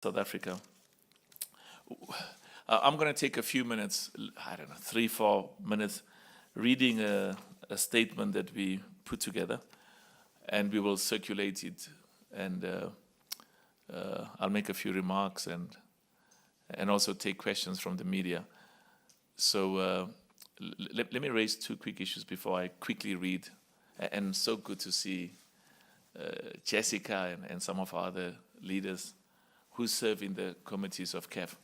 South Africa. I'm going to take a few minutes, I don't know, 3-4 minutes, reading a statement that we put together, and we will circulate it, and I'll make a few remarks and also take questions from the media. So let me raise 2 quick issues before I quickly read. And so good to see Jessica and some of our other leaders who serve in the committees of CAF.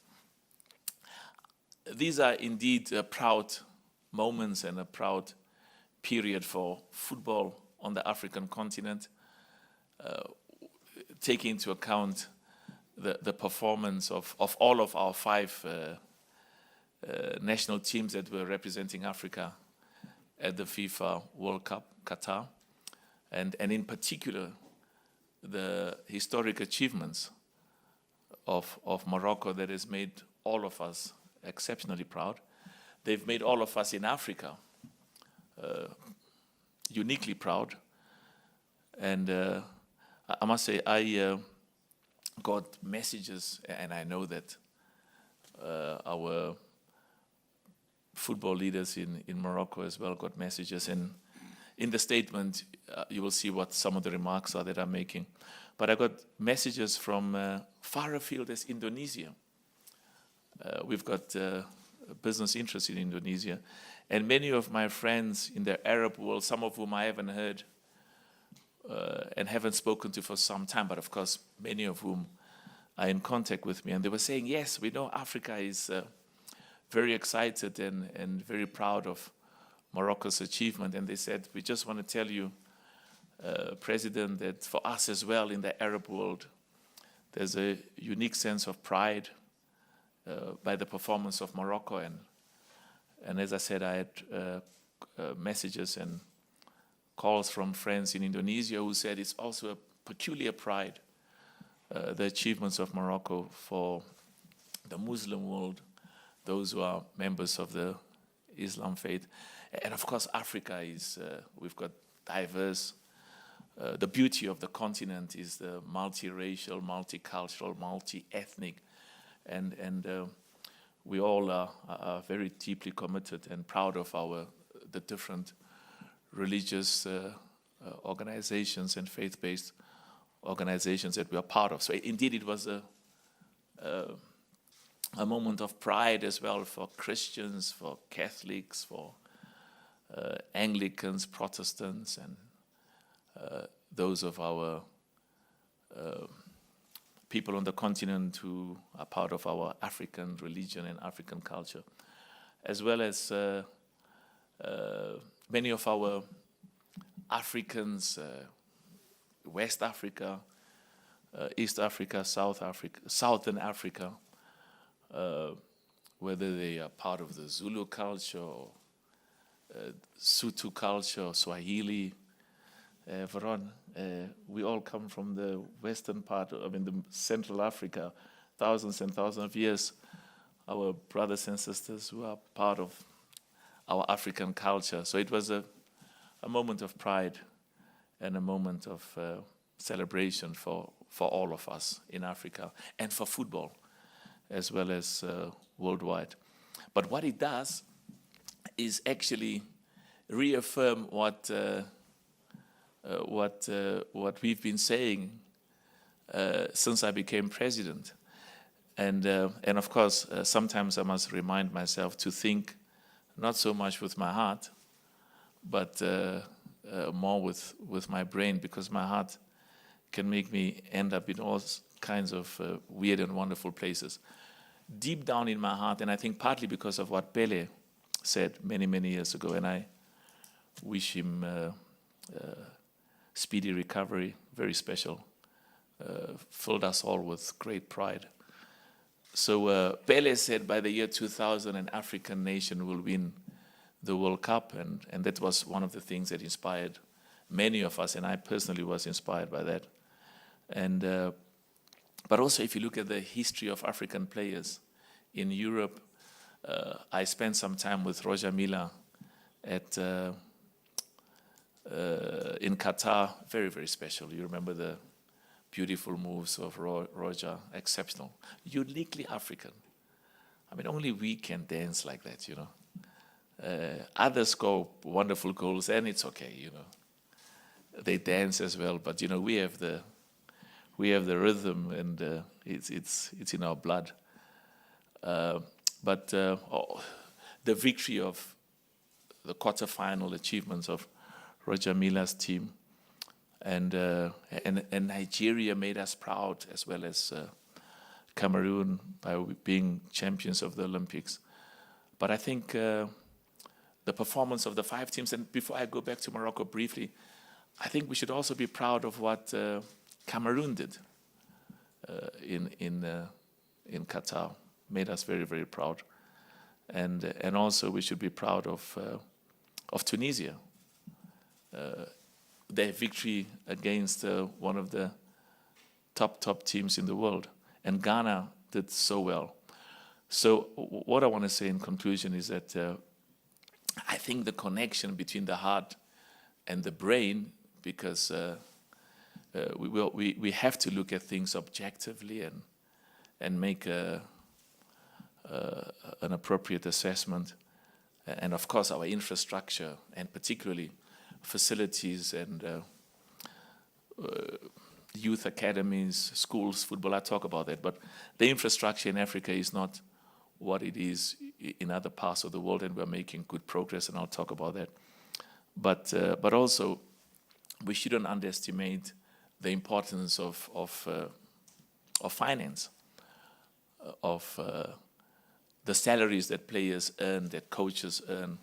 These are indeed proud moments and a proud period for football on the African continent, taking into account the performance of all of our 5 national teams that were representing Africa at the FIFA World Cup, Qatar, and in particular the historic achievements of Morocco that has made all of us exceptionally proud. They've made all of us in Africa uniquely proud. And I must say, I got messages, and I know that our football leaders in Morocco as well got messages. And in the statement, you will see what some of the remarks are that I'm making. But I got messages from far afield as Indonesia. We've got business interests in Indonesia. And many of my friends in the Arab world, some of whom I haven't heard and haven't spoken to for some time, but of course, many of whom are in contact with me. And they were saying, yes, we know Africa is very excited and very proud of Morocco's achievement. And they said, we just want to tell you, President, that for us as well in the Arab world, there's a unique sense of pride by the performance of Morocco. And as I said, I had messages and calls from friends in Indonesia who said it's also a peculiar pride, the achievements of Morocco for the Muslim world, those who are members of the Islam faith. And of course, Africa is, we've got diverse. The beauty of the continent is the multiracial, multicultural, multi-ethnic, and we all are very deeply committed and proud of the different religious organizations and faith-based organizations that we are part of. So indeed, it was a moment of pride as well for Christians, for Catholics, for Anglicans, Protestants, and those of our people on the continent who are part of our African religion and African culture, as well as many of our Africans, West Africa, East Africa, Southern Africa, whether they are part of the Zulu culture or Sotho culture, Swahili, Veron, we all come from the western part, the Central Africa, thousands and thousands of years. Our brothers and sisters who are part of our African culture. So it was a moment of pride and a moment of celebration for all of us in Africa and for football as well as worldwide. But what it does is actually reaffirm what we've been saying since I became president. And of course, sometimes I must remind myself to think not so much with my heart, but more with my brain, because my heart can make me end up in all kinds of weird and wonderful places. Deep down in my heart, and I think partly because of what Pele said many, many years ago, and I wish him speedy recovery, very special, filled us all with great pride. So Pele said by the year 2000, an African nation will win the World Cup, and that was one of the things that inspired many of us, and I personally was inspired by that. And but also, if you look at the history of African players in Europe, I spent some time with Roger Milla at in Qatar. Very, very special. You remember the beautiful moves of Roger, exceptional, uniquely African. I mean, only we can dance like that, you know. Others score wonderful goals, and it's okay, you know. They dance as well, but you know, we have the rhythm, and it's in our blood. But the victory of the quarterfinal achievements of Roger Mila's team, and Nigeria made us proud, as well as Cameroon, by being champions of the Olympics. But I think the performance of the 5 teams, and before I go back to Morocco briefly, I think we should also be proud of what Cameroon did in Qatar. Made us very, very proud, and also we should be proud of Tunisia. Their victory against one of the top teams in the world, and Ghana did so well. So what I want to say in conclusion is that I think the connection between the heart and the brain, because we have to look at things objectively and make an appropriate assessment, and of course our infrastructure, and particularly facilities and youth academies, schools, football. I talk about that, but the infrastructure in Africa is not what it is in other parts of the world, and we're making good progress, and I'll talk about that. But also, we shouldn't underestimate the importance of finance, of the salaries that players earn, that coaches earn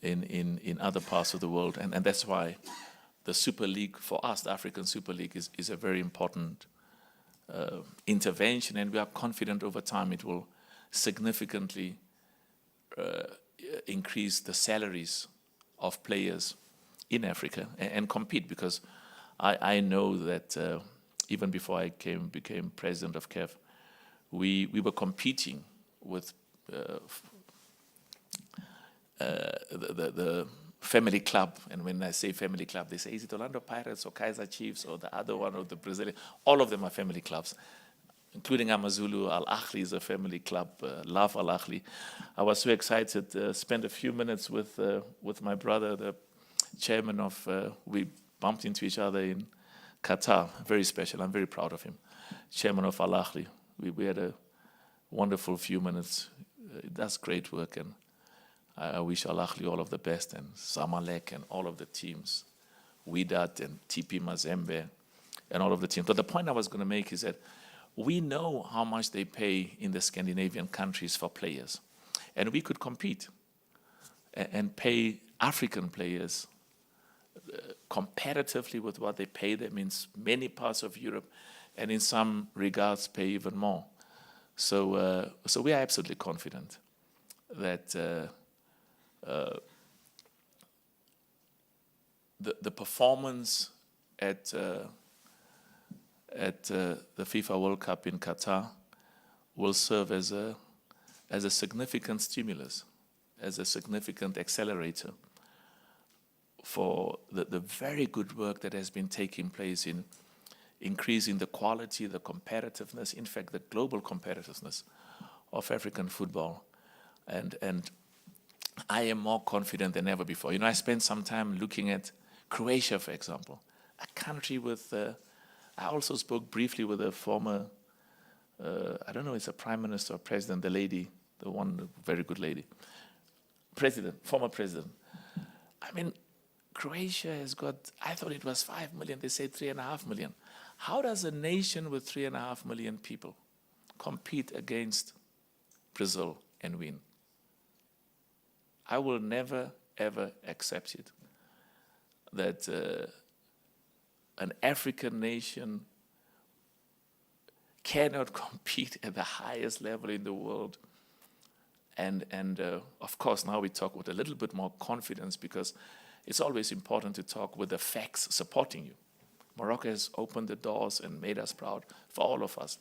in other parts of the world, and that's why the Super League for us, the African Super League, is a very important intervention, and we are confident over time it will significantly increase the salaries of players in Africa and compete, because I know that even before I became president of CAF, we were competing with the family club, and when I say family club, they say, is it Orlando Pirates or Kaizer Chiefs or the other one, or the Brazilian? All of them are family clubs, including Amazulu. Al Ahly is a family club. Love Al Ahly. I was so excited. Spent a few minutes with my brother, the chairman of. We bumped into each other in Qatar. Very special. I'm very proud of him. Chairman of Al Ahly. We had a wonderful few minutes. He does great work, and I wish Al Ahly all of the best, and Zamalek and all of the teams, Wydad and TP Mazembe and all of the teams. But the point I was going to make is that we know how much they pay in the Scandinavian countries for players, and we could compete and pay African players comparatively with what they pay them in many parts of Europe, and in some regards pay even more. So we are absolutely confident that the performance at the FIFA World Cup in Qatar will serve as a significant stimulus, as a significant accelerator for the very good work that has been taking place in increasing the quality, the competitiveness, in fact, the global competitiveness of African football. And I am more confident than ever before. You know, I spent some time looking at Croatia, for example, a country with, I also spoke briefly with a former, I don't know, it's a prime minister or president, the lady, the one very good lady, former president. I mean, Croatia has got, I thought it was 5 million, they say 3.5 million. How does a nation with 3.5 million people compete against Brazil and win? I will never, ever accept it, that an African nation cannot compete at the highest level in the world. And of course, now we talk with a little bit more confidence, because it's always important to talk with the facts supporting you. Morocco has opened the doors and made us proud for all of us.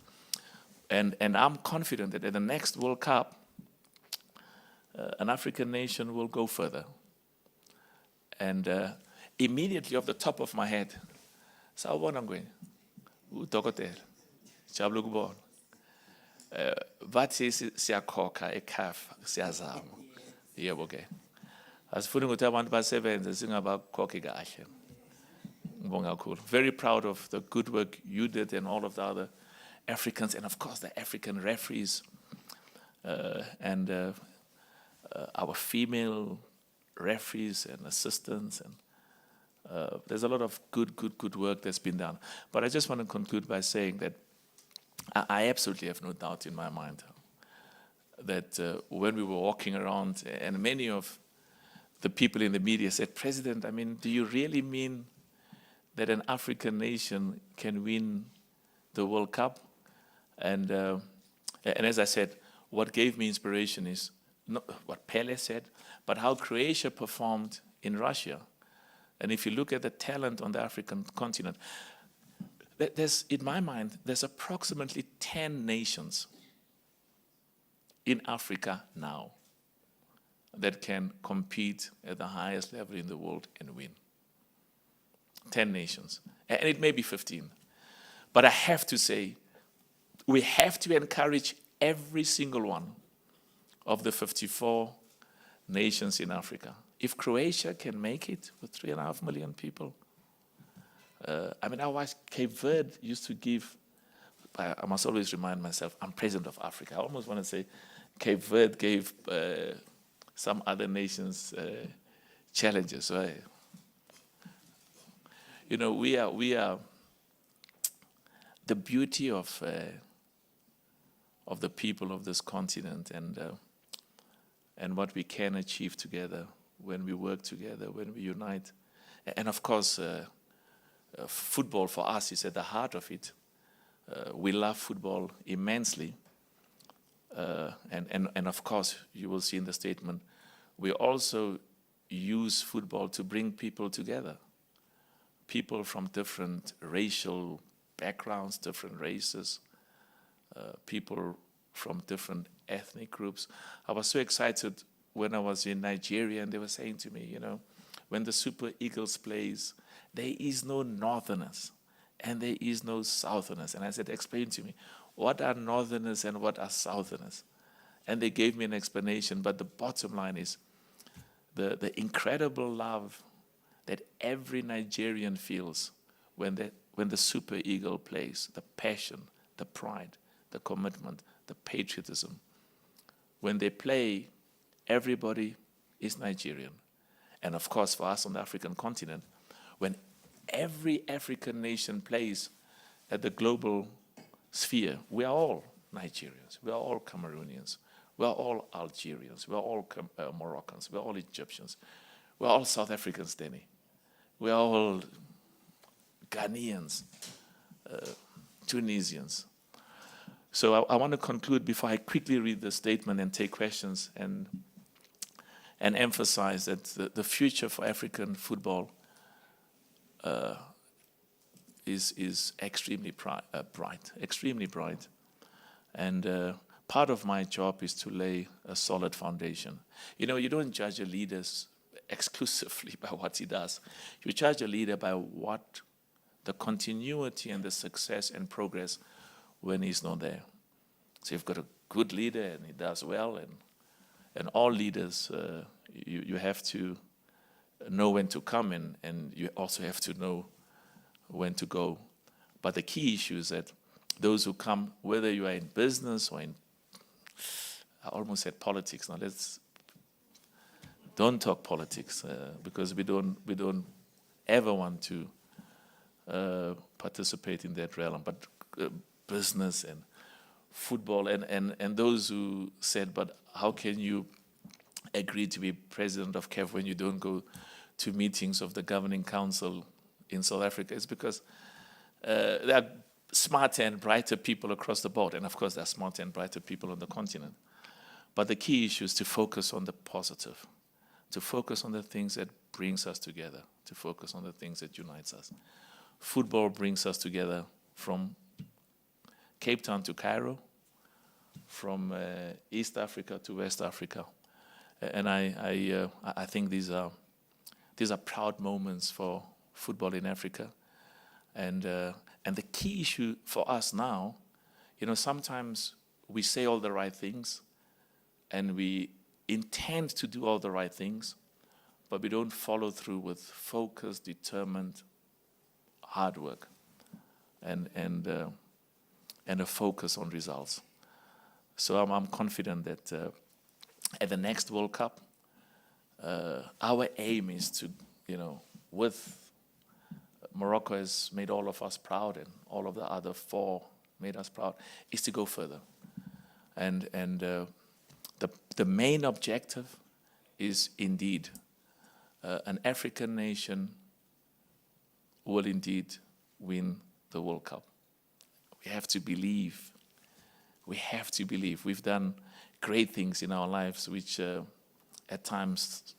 And I'm confident that at the next World Cup, an African nation will go further. And immediately off the top of my head, udokotela jabula ukubona bathi siyakhokha eCAF siyazama yebo ke asifuni ukuthi abantu basebenze singabakhokhi kahle ngibonga kakhulu very proud of the good work you did and all of the other Africans and of course the African referees and our female referees and assistants and there's a lot of good work that's been done. But I just want to conclude by saying that I absolutely have no doubt in my mind that when we were walking around and many of the people in the media said, President, I mean, do you really mean that an African nation can win the World Cup? And as I said, what gave me inspiration is not what Pele said, but how Croatia performed in Russia. And if you look at the talent on the African continent, there's, in my mind, there's approximately 10 nations in Africa now that can compete at the highest level in the world and win. 10 nations. And it may be 15. But I have to say, we have to encourage every single one of the 54 nations in Africa. If Croatia can make it with 3.5 million people, I mean, otherwise Cape Verde used to give, I must always remind myself, I'm president of Africa. I almost want to say Cape Verde gave some other nations challenges. So you know, we are the beauty of the people of this continent and what we can achieve together when we work together, when we unite. And of course, football for us is at the heart of it. We love football immensely. And of course, you will see in the statement, we also use football to bring people together. People from different racial backgrounds, different races, people from different ethnic groups. I was so excited when I was in Nigeria and they were saying to me, you know, when the Super Eagles plays, there is no northerners and there is no southerners. And I said, explain to me, what are northerners and what are southerners? And they gave me an explanation, but the bottom line is the incredible love that every Nigerian feels when the Super Eagle plays, the passion, the pride, the commitment, the patriotism. When they play, everybody is Nigerian. And of course, for us on the African continent, when every African nation plays at the global sphere, we are all Nigerians, we are all Cameroonians, we are all Algerians, we are all Moroccans, we are all Egyptians, we are all South Africans, Danny. We are all Ghanaians, Tunisians. So I want to conclude before I quickly read the statement and take questions and emphasize that the future for African football is extremely bright. And part of my job is to lay a solid foundation. You know, you don't judge a leader exclusively by what he does. You judge a leader by what the continuity and the success and progress when he's not there. So you've got a good leader and he does well, and all leaders, you have to know when to come in, and you also have to know when to go. But the key issue is that those who come, whether you are in business or in, I almost said politics. Now don't talk politics because we don't ever want to participate in that realm. But business and football and those who said, but how can you agree to be president of CAF when you don't go to meetings of the governing council in South Africa? It's because there are smarter and brighter people across the board, and of course there are smarter and brighter people on the continent. But the key issue is to focus on the positive, to focus on the things that brings us together, to focus on the things that unites us. Football brings us together from Cape Town to Cairo, from East Africa to West Africa, and I think these are proud moments for football in Africa, and And the key issue for us now, sometimes we say all the right things and we intend to do all the right things, but we don't follow through with focus, determined, hard work, and a focus on results. So I'm confident that at the next World Cup, our aim is to, with Morocco has made all of us proud, and all of the other 4 made us proud, is to go further. And the main objective is indeed an African nation will indeed win the World Cup. We have to believe. We have to believe. We've done great things in our lives which at times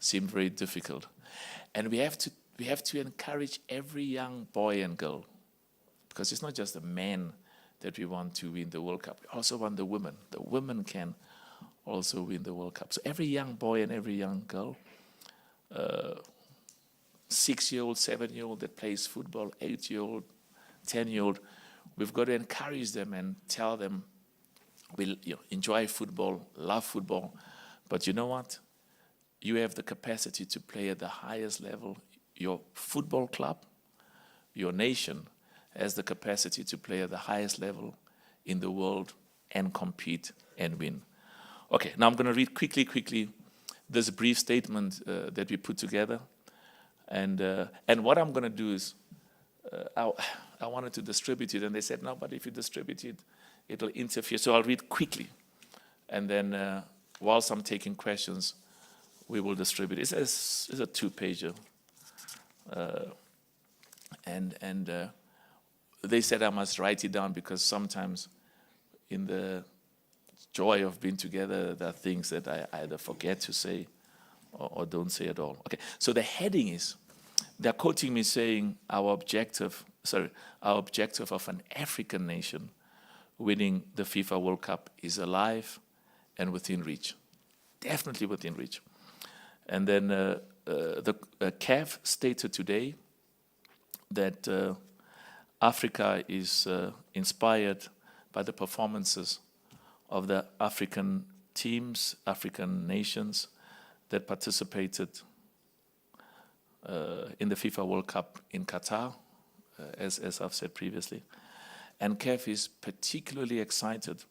seem very difficult. And we have to encourage every young boy and girl, because it's not just the men that we want to win the World Cup. We also want the women. The women can also win the World Cup. So every young boy and every young girl, 6-year-old, 7-year-old that plays football, 8-year-old, 10-year-old, we've got to encourage them and tell them, we enjoy football, love football, but you know what? You have the capacity to play at the highest level. Your football club, your nation, has the capacity to play at the highest level in the world and compete and win. Okay, now I'm going to read quickly this brief statement that we put together. And what I'm going to do is, I wanted to distribute it, and they said, no, but if you distribute it, it'll interfere. So I'll read quickly. And then whilst I'm taking questions, we will distribute it. It's a 2-pager. And they said I must write it down, because sometimes in the joy of being together, there are things that I either forget to say or don't say at all. Okay, so the heading is, they're quoting me saying our objective of an African nation winning the FIFA World Cup is alive and within reach. Definitely within reach. And then the CAF stated today that Africa is inspired by the performances of the African teams, African nations that participated in the FIFA World Cup in Qatar, as I've said previously. And CAF is particularly excited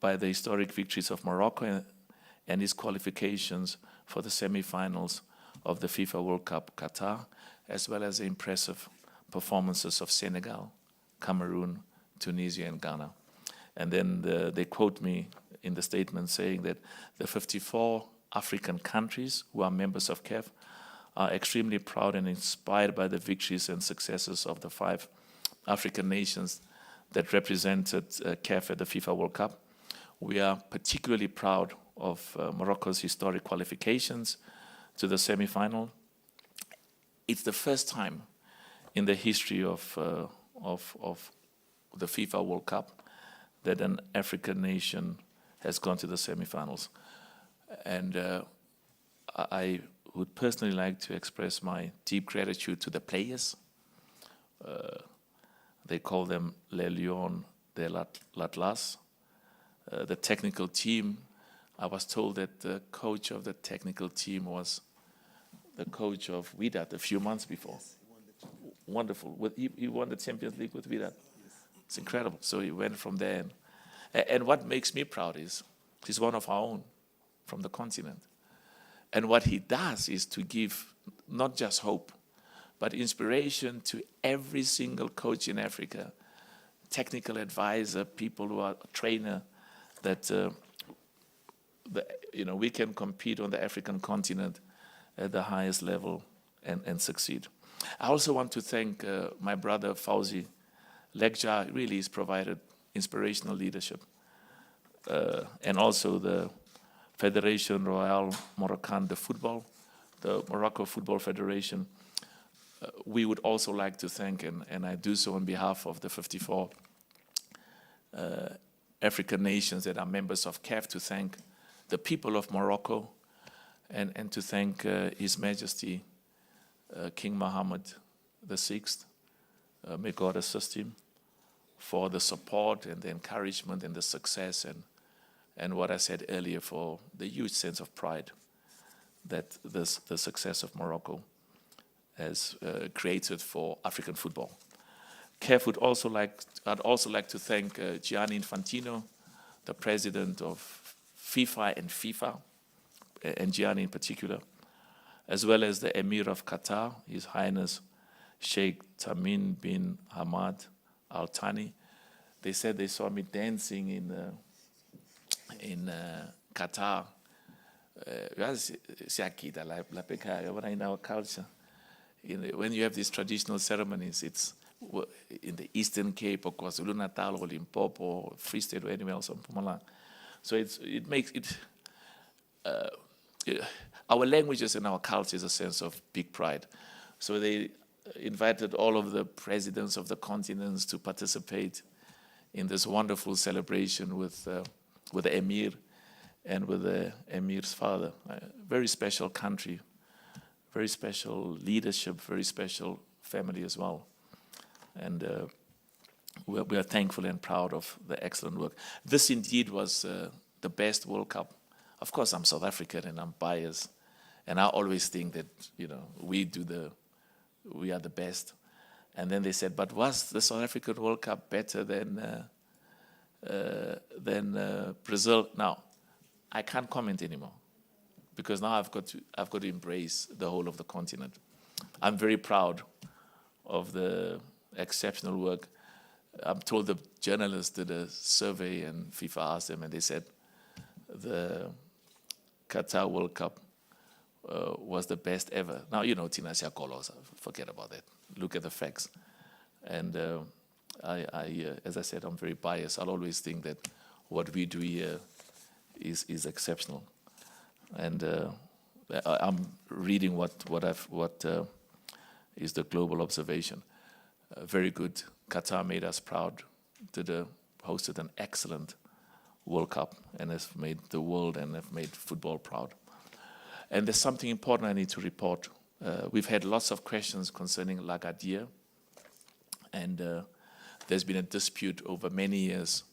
by the historic victories of Morocco and its qualifications for the semi-finals of the FIFA World Cup Qatar, as well as the impressive performances of Senegal, Cameroon, Tunisia, and Ghana. And then they quote me in the statement saying that the 54 African countries who are members of CAF are extremely proud and inspired by the victories and successes of the 5 African nations that represented CAF at the FIFA World Cup. We are particularly proud of Morocco's historic qualifications to the semi-final. It's the first time in the history of the FIFA World Cup that an African nation has gone to the semi-finals. And I would personally like to express my deep gratitude to the players. They call them Les Lions de l'Atlas. The technical team, I was told that the coach of the technical team was the coach of Wydad a few months before. Yes, he won the Champions League. Wonderful. He won the Champions League with Wydad. Yes. It's incredible. So he went from there. And what makes me proud is he's one of our own from the continent. And what he does is to give not just hope, but inspiration to every single coach in Africa, technical advisor, people who are trainer, that we can compete on the African continent at the highest level and succeed. I also want to thank my brother Fauzi Lekja. Really has provided inspirational leadership. And also the Federation Royale Moroccan de Football, the Morocco Football Federation. We would also like to thank, and I do so on behalf of the 54 African nations that are members of CAF, to thank the people of Morocco and to thank His Majesty King Mohammed the 6th. May God assist him for the support and the encouragement and the success and what I said earlier, for the huge sense of pride that the success of Morocco has created for African football. CAF I'd also like to thank Gianni Infantino, the president of FIFA and FIFA, and Gianni in particular, as well as the Emir of Qatar, His Highness Sheikh Tamim bin Hamad Al Thani. They said they saw me dancing in Qatar. In our culture, when you have these traditional ceremonies, it's in the Eastern Cape or KwaZulu-Natal or Limpopo or Free State or anywhere else in Mpumalanga. So it makes it, our languages and our culture is a sense of big pride. So they invited all of the presidents of the continents to participate in this wonderful celebration with the Emir and with the Emir's father. Very special country, very special leadership, very special family as well. And we are thankful and proud of the excellent work. This indeed was the best World Cup. Of course, I'm South African and I'm biased, and I always think that we are the best. And then they said, but was the South African World Cup better than Brazil? Now, I can't comment anymore because now I've got to embrace the whole of the continent. I'm very proud of the exceptional work. I'm told the journalists did a survey and FIFA asked them, and they said the Qatar World Cup was the best ever. Now, Tina Siakolo, forget about that. Look at the facts. And as I said, I'm very biased. I'll always think that what we do here is exceptional. And I'm reading what is the global observation. Very good. Qatar made us proud. Hosted an excellent World Cup and has made the world and have made football proud. And there's something important I need to report. We've had lots of questions concerning Lagadia, and there's been a dispute over many years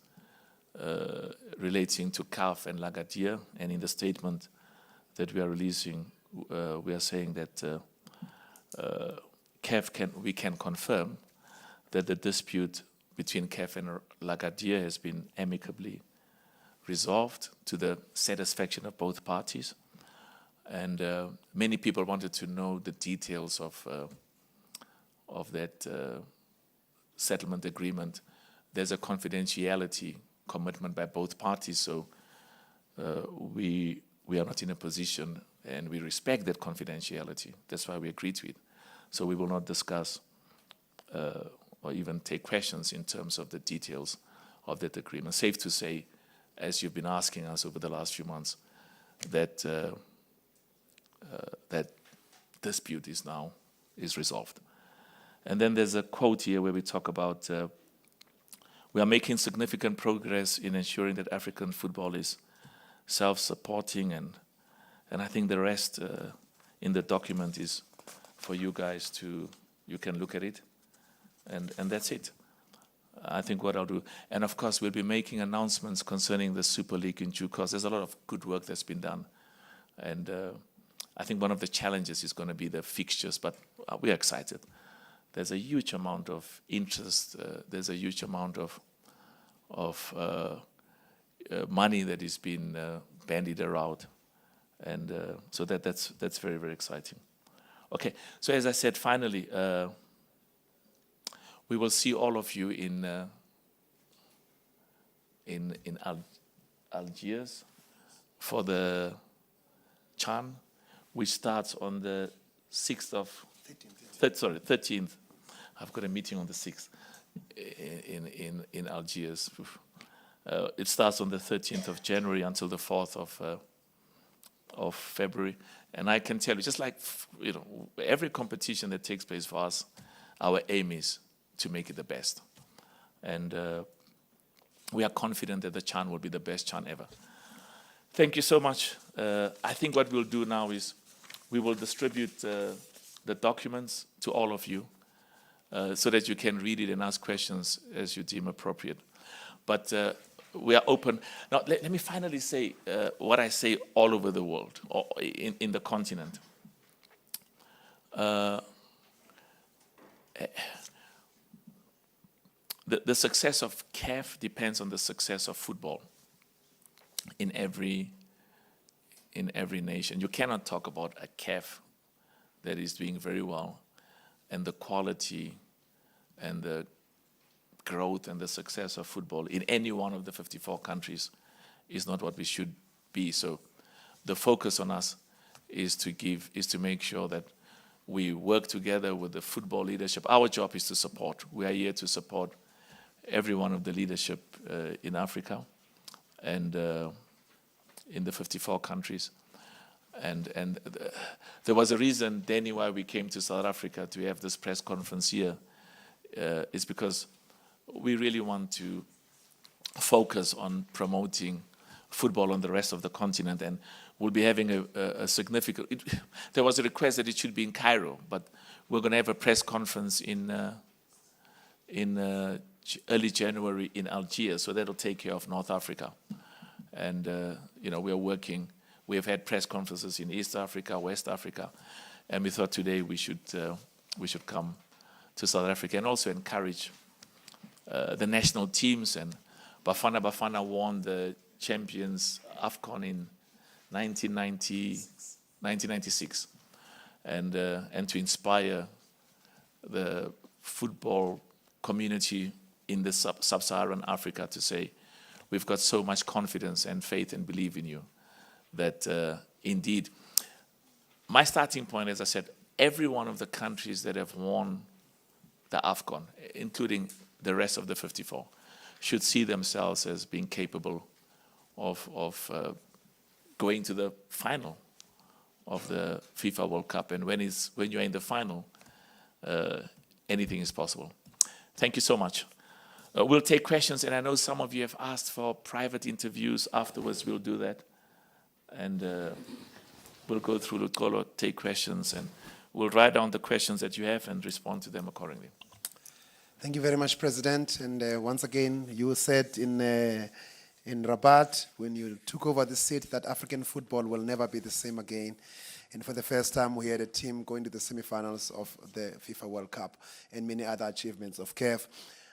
relating to CAF and Lagadia. And in the statement that we are releasing, we are saying that we can confirm that the dispute between CAF and Lagadia has been amicably resolved to the satisfaction of both parties. And many people wanted to know the details of that settlement agreement. There's a confidentiality commitment by both parties, so we are not in a position, and we respect that confidentiality. That's why we agreed to it. So we will not discuss or even take questions in terms of the details of that agreement. Safe to say, as you've been asking us over the last few months, that that dispute is resolved. And then there's a quote here where we talk about we are making significant progress in ensuring that African football is self-supporting, and I think the rest in the document is for you guys you can look at it, and that's it. I think what I'll do, and of course we'll be making announcements concerning the Super League in due course. There's a lot of good work that's been done, and I think one of the challenges is going to be the fixtures, but we're excited. There's a huge amount of interest. There's a huge amount of money that is being bandied around, and so that's very, very exciting. Okay, so as I said, finally, we will see all of you in Algiers for the Chan, which starts on the 6th of 13th. I've got a meeting on the 6th in Algiers. It starts on the 13th of January until the 4th of February. And I can tell you, just like every competition that takes place for us, our aim is to make it the best. And we are confident that the Chan will be the best Chan ever. Thank you so much. I think what we'll do now is we will distribute the documents to all of you. so that you can read it and ask questions as you deem appropriate. But we are open. Now, let me finally say what I say all over the world, or in the continent. The success of CAF depends on the success of football in every nation. You cannot talk about a CAF that is doing very well and the quality and the growth and the success of football in any one of the 54 countries is not what we should be. So the focus on us is to make sure that we work together with the football leadership. Our job is to support. We are here to support every one of the leadership in Africa and in the 54 countries. And there was a reason, Danny, why we came to South Africa to have this press conference here, is because we really want to focus on promoting football on the rest of the continent, and we'll be having a significant, there was a request that it should be in Cairo, but we're going to have a press conference in early January in Algiers, so that'll take care of North Africa. And we are working. We have had press conferences in East Africa, West Africa, and we thought today we should come to South Africa and also encourage the national teams. And Bafana won the Champions AFCON in 1996, and to inspire the football community in the sub-Saharan Africa to say, we've got so much confidence and faith and believe in you that indeed, my starting point, as I said, every one of the countries that have won the AFCON, including the rest of the 54, should see themselves as being capable of going to the final of the FIFA World Cup. And when you're in the final, anything is possible. Thank you so much. We'll take questions, and I know some of you have asked for private interviews. Afterwards, we'll do that. And we'll go through Lukolo, take questions, and we'll write down the questions that you have and respond to them accordingly. Thank you very much, President. And once again, you said in Rabat, when you took over the seat, that African football will never be the same again. And for the first time, we had a team going to the semifinals of the FIFA World Cup and many other achievements of CAF.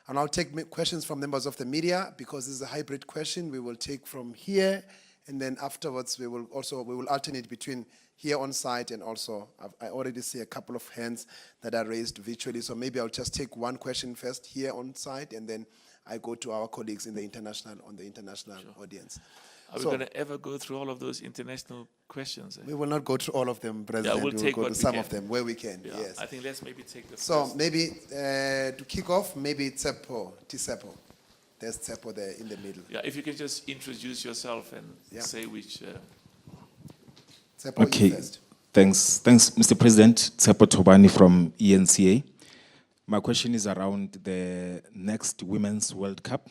And I'll take questions from members of the media because this is a hybrid question. We will take from here, and then afterwards we will alternate between here on site and also I already see a couple of hands that are raised virtually. So maybe I'll just take one question first here on site, and then I go to our colleagues in the international sure. audience. Are we going to ever go through all of those international questions? We will not go through all of them, President. Yeah, we'll take go to some of them where we can, yeah, yes. I think let's maybe take the So first. maybe to kick off, maybe Tsepo. There's Tsepo there in the middle. Yeah, if you can just introduce yourself and say which... Tsepo, okay, first. Thanks, Mr. President. Tsepo Tobani from ENCA. My question is around the next Women's World Cup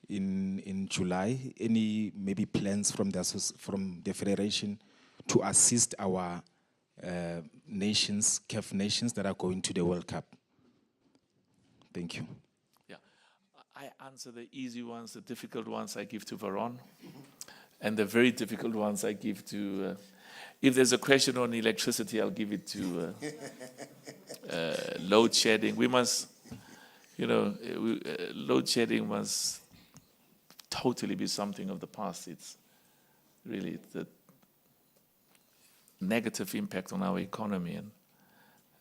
in July. Any maybe plans from the Federation to assist our nations, CAF nations that are going to the World Cup? Thank you. Yeah, I answer the easy ones. The difficult ones I give to Veron, and the very difficult ones I give to... if there's a question on electricity, I'll give it to load shedding. We must, load shedding must totally be something of the past. It's really the negative impact on our economy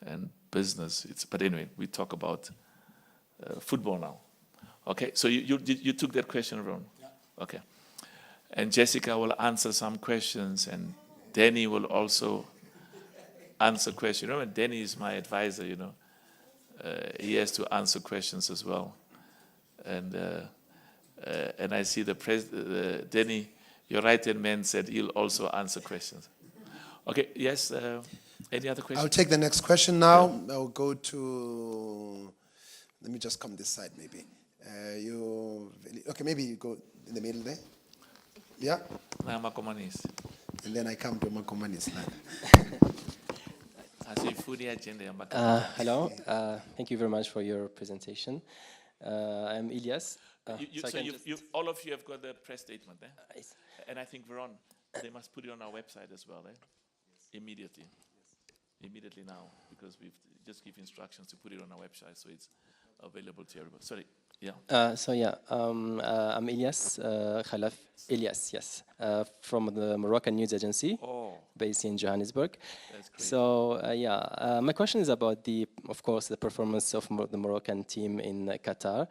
and business. But anyway, we talk about football now. Okay, so you took that question, Ron? Yeah. Okay. And Jessica will answer some questions, and Danny will also answer questions. Remember, Danny is my advisor, he has to answer questions as well. And I see Danny, your right-hand man, said he'll also answer questions. Okay, yes, any other questions? I'll take the next question now. Yeah. I'll go to, let me just come this side maybe. Okay, maybe you go in the middle there. Yeah? Makomanis. And then I come to Makomanis. Asifuni agenda yamba. Hello, thank you very much for your presentation. I'm Ilyas. So I can all of you have got the press statement there? Yes. And I think, Veron, they must put it on our website as well, eh? Immediately. Immediately now, because we've just give instructions to put it on our website so it's available to everybody. Sorry, yeah. I'm Ilyas Khalaf Ilyas, yes, from the Moroccan news agency based in Johannesburg. That's great. So my question is about of course, the performance of the Moroccan team in Qatar.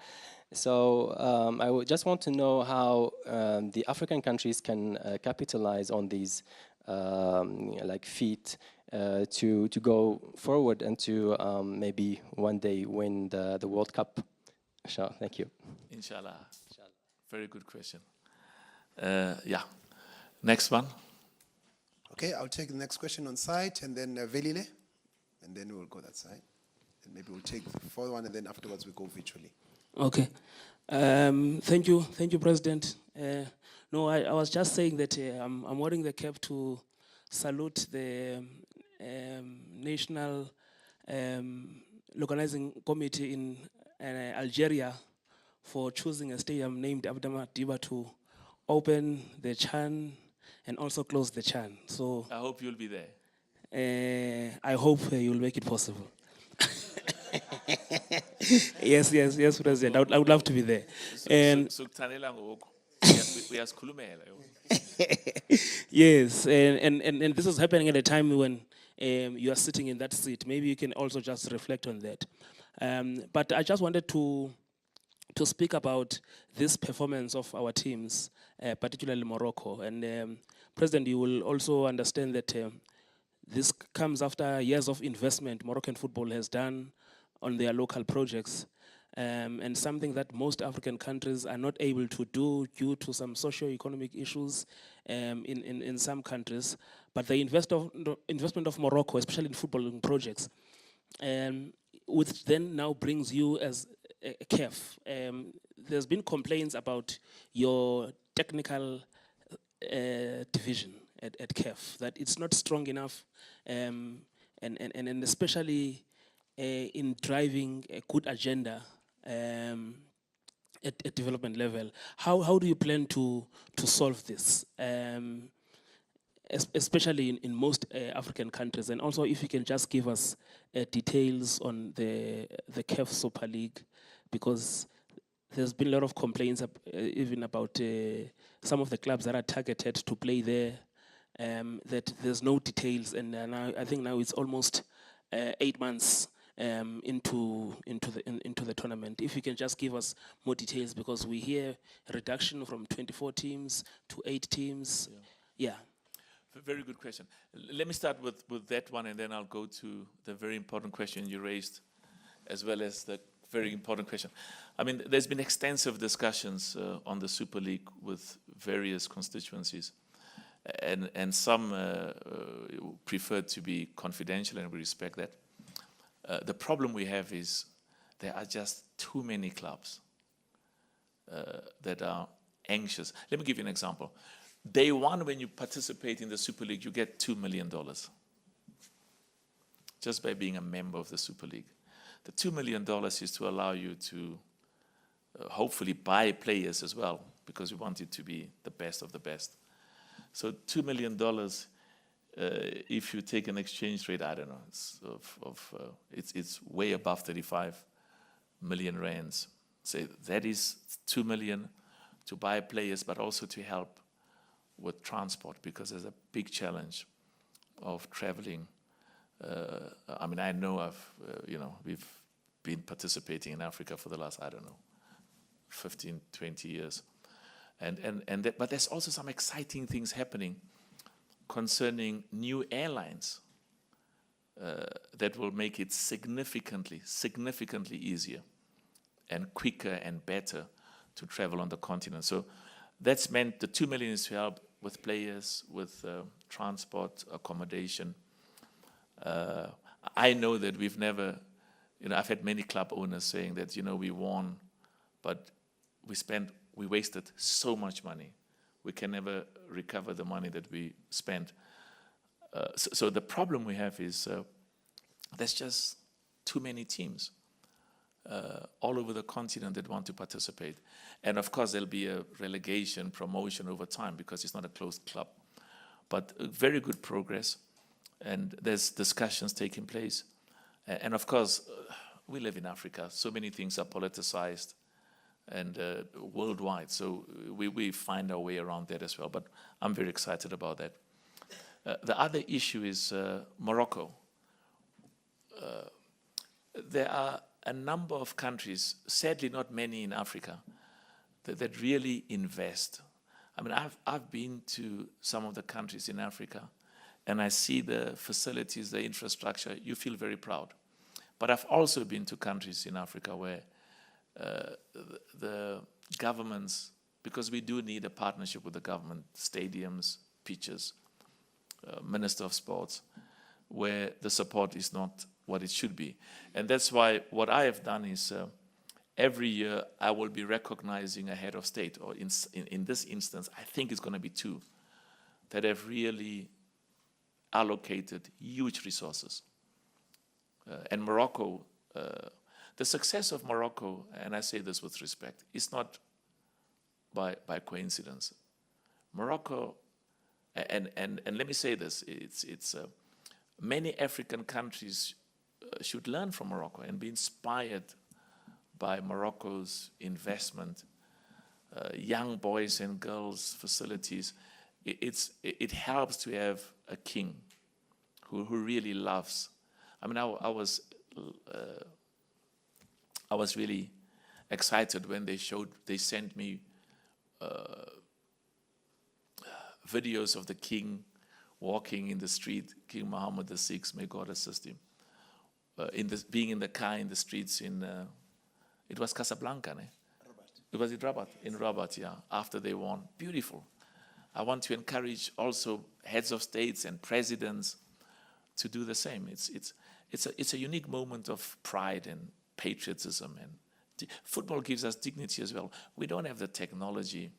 So I just want to know how the African countries can capitalize on these feat to go forward and to maybe one day win the World Cup. Sure, thank you. Inshallah. Very good question. Yeah. Next one. Okay, I'll take the next question on site, and then Velile, and then we'll go that side. And maybe we'll take the fourth one, and then afterwards we go virtually. Okay. Thank you, President. No, I was just saying that I'm wearing the cap to salute the National Organizing Committee in Algeria for choosing a stadium named Abdallah Diba to open the Chan and also close the Chan. So I hope you'll be there. I hope you'll make it possible. Yes, President. I would love to be there. And yes, and this is happening at a time when you are sitting in that seat. Maybe you can also just reflect on that. But I just wanted to speak about this performance of our teams, particularly Morocco. And President, you will also understand that this comes after years of investment Moroccan football has done on their local projects, and something that most African countries are not able to do due to some socio-economic issues in some countries. But the investment of Morocco, especially in footballing projects, which then now brings you as a CAF. There's been complaints about your technical division at CAF, that it's not strong enough, and especially in driving a good agenda at development level. How do you plan to solve this? Especially in most African countries, and also if you can just give us details on the CAF Super League, because there's been a lot of complaints even about some of the clubs that are targeted to play there, that there's no details, and now I think now it's almost 8 months into the tournament. If you can just give us more details, because we hear a reduction from 24 teams to 8 teams. Yeah. Very good question. Let me start with that one, and then I'll go to the very important question you raised, as well as the very important question. I mean, there's been extensive discussions on the Super League with various constituencies, and some prefer to be confidential, and we respect that. The problem we have is there are just too many clubs that are anxious. Let me give you an example. Day one, when you participate in the Super League, you get $2 million just by being a member of the Super League. The $2 million is to allow you to hopefully buy players as well, because we want it to be the best of the best. So $2 million, if you take an exchange rate, I don't know, it's way above 35 million rands. So that is 2 million to buy players, but also to help with transport, because there's a big challenge of traveling. I mean, I know we've been participating in Africa for the last, I don't know, 15, 20 years. But there's also some exciting things happening concerning new airlines that will make it significantly easier and quicker and better to travel on the continent. So that's meant the 2 million is to help with players, with transport, accommodation. I know that we've never, I've had many club owners saying that, we won, but we wasted so much money. We can never recover the money that we spent. So the problem we have is there's just too many teams all over the continent that want to participate. And of course, there'll be a relegation, promotion over time because it's not a closed club. But very good progress, and there's discussions taking place. And of course, we live in Africa. So many things are politicized and worldwide. So we find our way around that as well. But I'm very excited about that. The other issue is Morocco. There are a number of countries, sadly not many in Africa, that really invest. I mean, I've been to some of the countries in Africa, and I see the facilities, the infrastructure. You feel very proud. But I've also been to countries in Africa where the governments, because we do need a partnership with the government, stadiums, pitches, Minister of Sports, where the support is not what it should be. And that's why what I have done is every year I will be recognizing a head of state, or in this instance, I think it's going to be two, that have really allocated huge resources. And Morocco, the success of Morocco, and I say this with respect, is not by coincidence. Morocco, and let me say this, it's many African countries should learn from Morocco and be inspired by Morocco's investment, young boys and girls facilities. It helps to have a king who really loves. I mean, I was really excited when they sent me videos of the king walking in the street, King Mohammed VI, may God assist him, being in the car in the streets it was Casablanca, ne? It was in Rabat, yeah, after they won. Beautiful. I want to encourage also heads of states and presidents to do the same. It's a unique moment of pride and patriotism, and football gives us dignity as well. We don't have the technology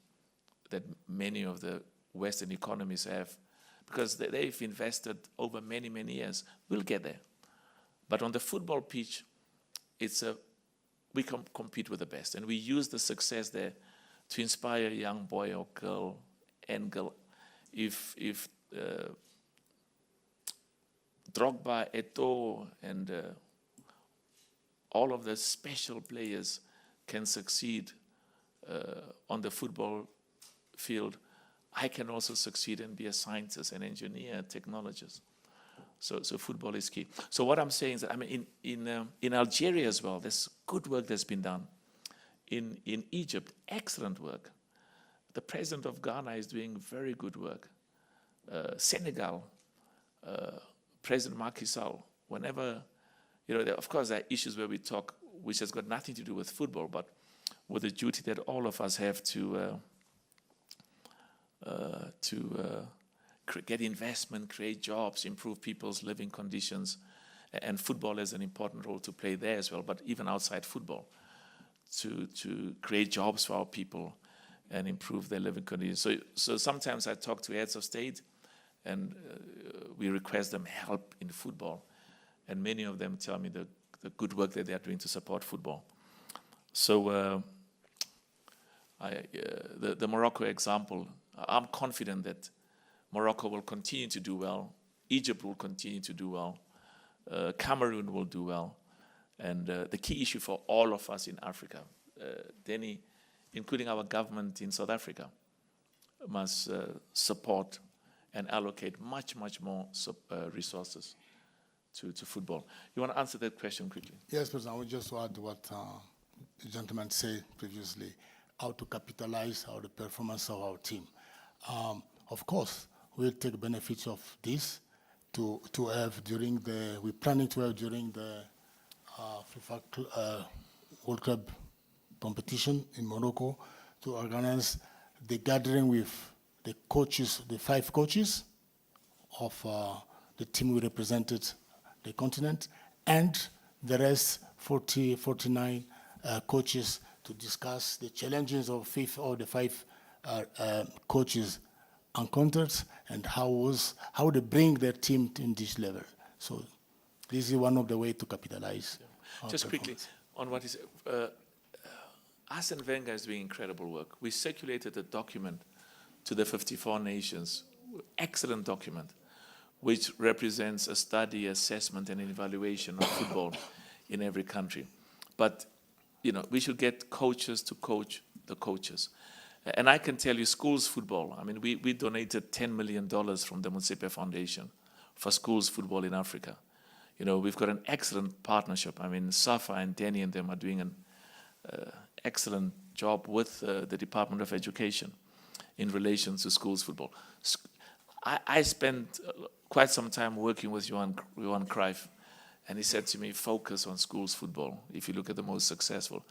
that many of the Western economies have, because they've invested over many, many years. We'll get there. But on the football pitch, we compete with the best, and we use the success there to inspire a young boy or girl and girl. If Drogba, Eto'o, and all of the special players can succeed on the football field, I can also succeed and be a scientist, an engineer, a technologist. So football is key. So what I'm saying is that, I mean, in Algeria as well, there's good work that's been done. In Egypt, excellent work. The president of Ghana is doing very good work. Senegal, President Macky Sall, whenever, of course there are issues where we talk, which has got nothing to do with football, but with the duty that all of us have to get investment, create jobs, improve people's living conditions, and football has an important role to play there as well, but even outside football, to create jobs for our people and improve their living conditions. So sometimes I talk to heads of state, and we request them help in football, and many of them tell me the good work that they are doing to support football. So the Morocco example, I'm confident that Morocco will continue to do well, Egypt will continue to do well, Cameroon will do well, and the key issue for all of us in Africa, Denny, including our government in South Africa, must support and allocate much, much more resources to football. You want to answer that question quickly? Yes, President, I would just add what the gentleman said previously, how to capitalize on the performance of our team. Of course, we'll take benefits of this to have we're planning to have during the FIFA World Cup competition in Morocco, to organize the gathering with the coaches, the 5 coaches of the team we represented the continent, and the rest 49 coaches, to discuss the challenges of the 5 coaches encountered and how they bring their team to this level. So This is one of the ways to capitalize. our Just quickly, performance. on what is, Arsene Wenger is doing incredible work. We circulated a document to the 54 nations, excellent document, which represents a study, assessment, and an evaluation of football in every country. But, we should get coaches to coach the coaches. And I can tell you, schools football, I mean, we donated $10 million from the Motsepe Foundation for schools football in Africa. We've got an excellent partnership. I mean, Safa and Danny and them are doing an excellent job with the Department of Education in relation to schools football. I spent quite some time working with Johan Cruyff, and he said to me, focus on schools football if you look at the most successful.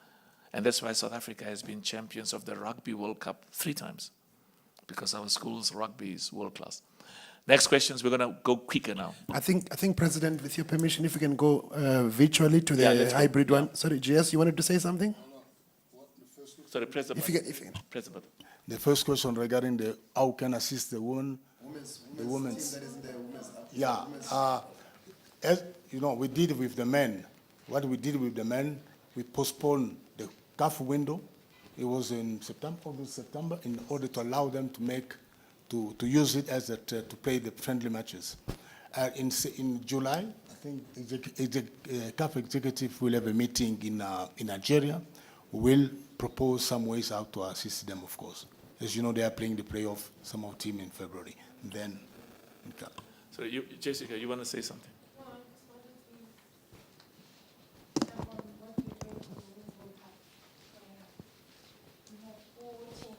And that's why South Africa has been champions of the Rugby World Cup 3 times, because our schools rugby is world class. Next questions, we're going to go quicker now. I think, President, with your permission, if we can go virtually to the let's go. hybrid one. Sorry, JS, you wanted to say something? Sorry, press the If button. you can. Press the button. The first question regarding how can assist the women, the women's. Yeah, as you know, we did with the men. What we did with the men, we postponed the CAF window. It was in September, in order to allow them to use it as to play the friendly matches. In July, I think CAF executive will have a meeting in Nigeria. We'll propose some ways how to assist them, of course. As you know, they are playing the playoff, some of team in February. And then, So, Jessica, you want to say something?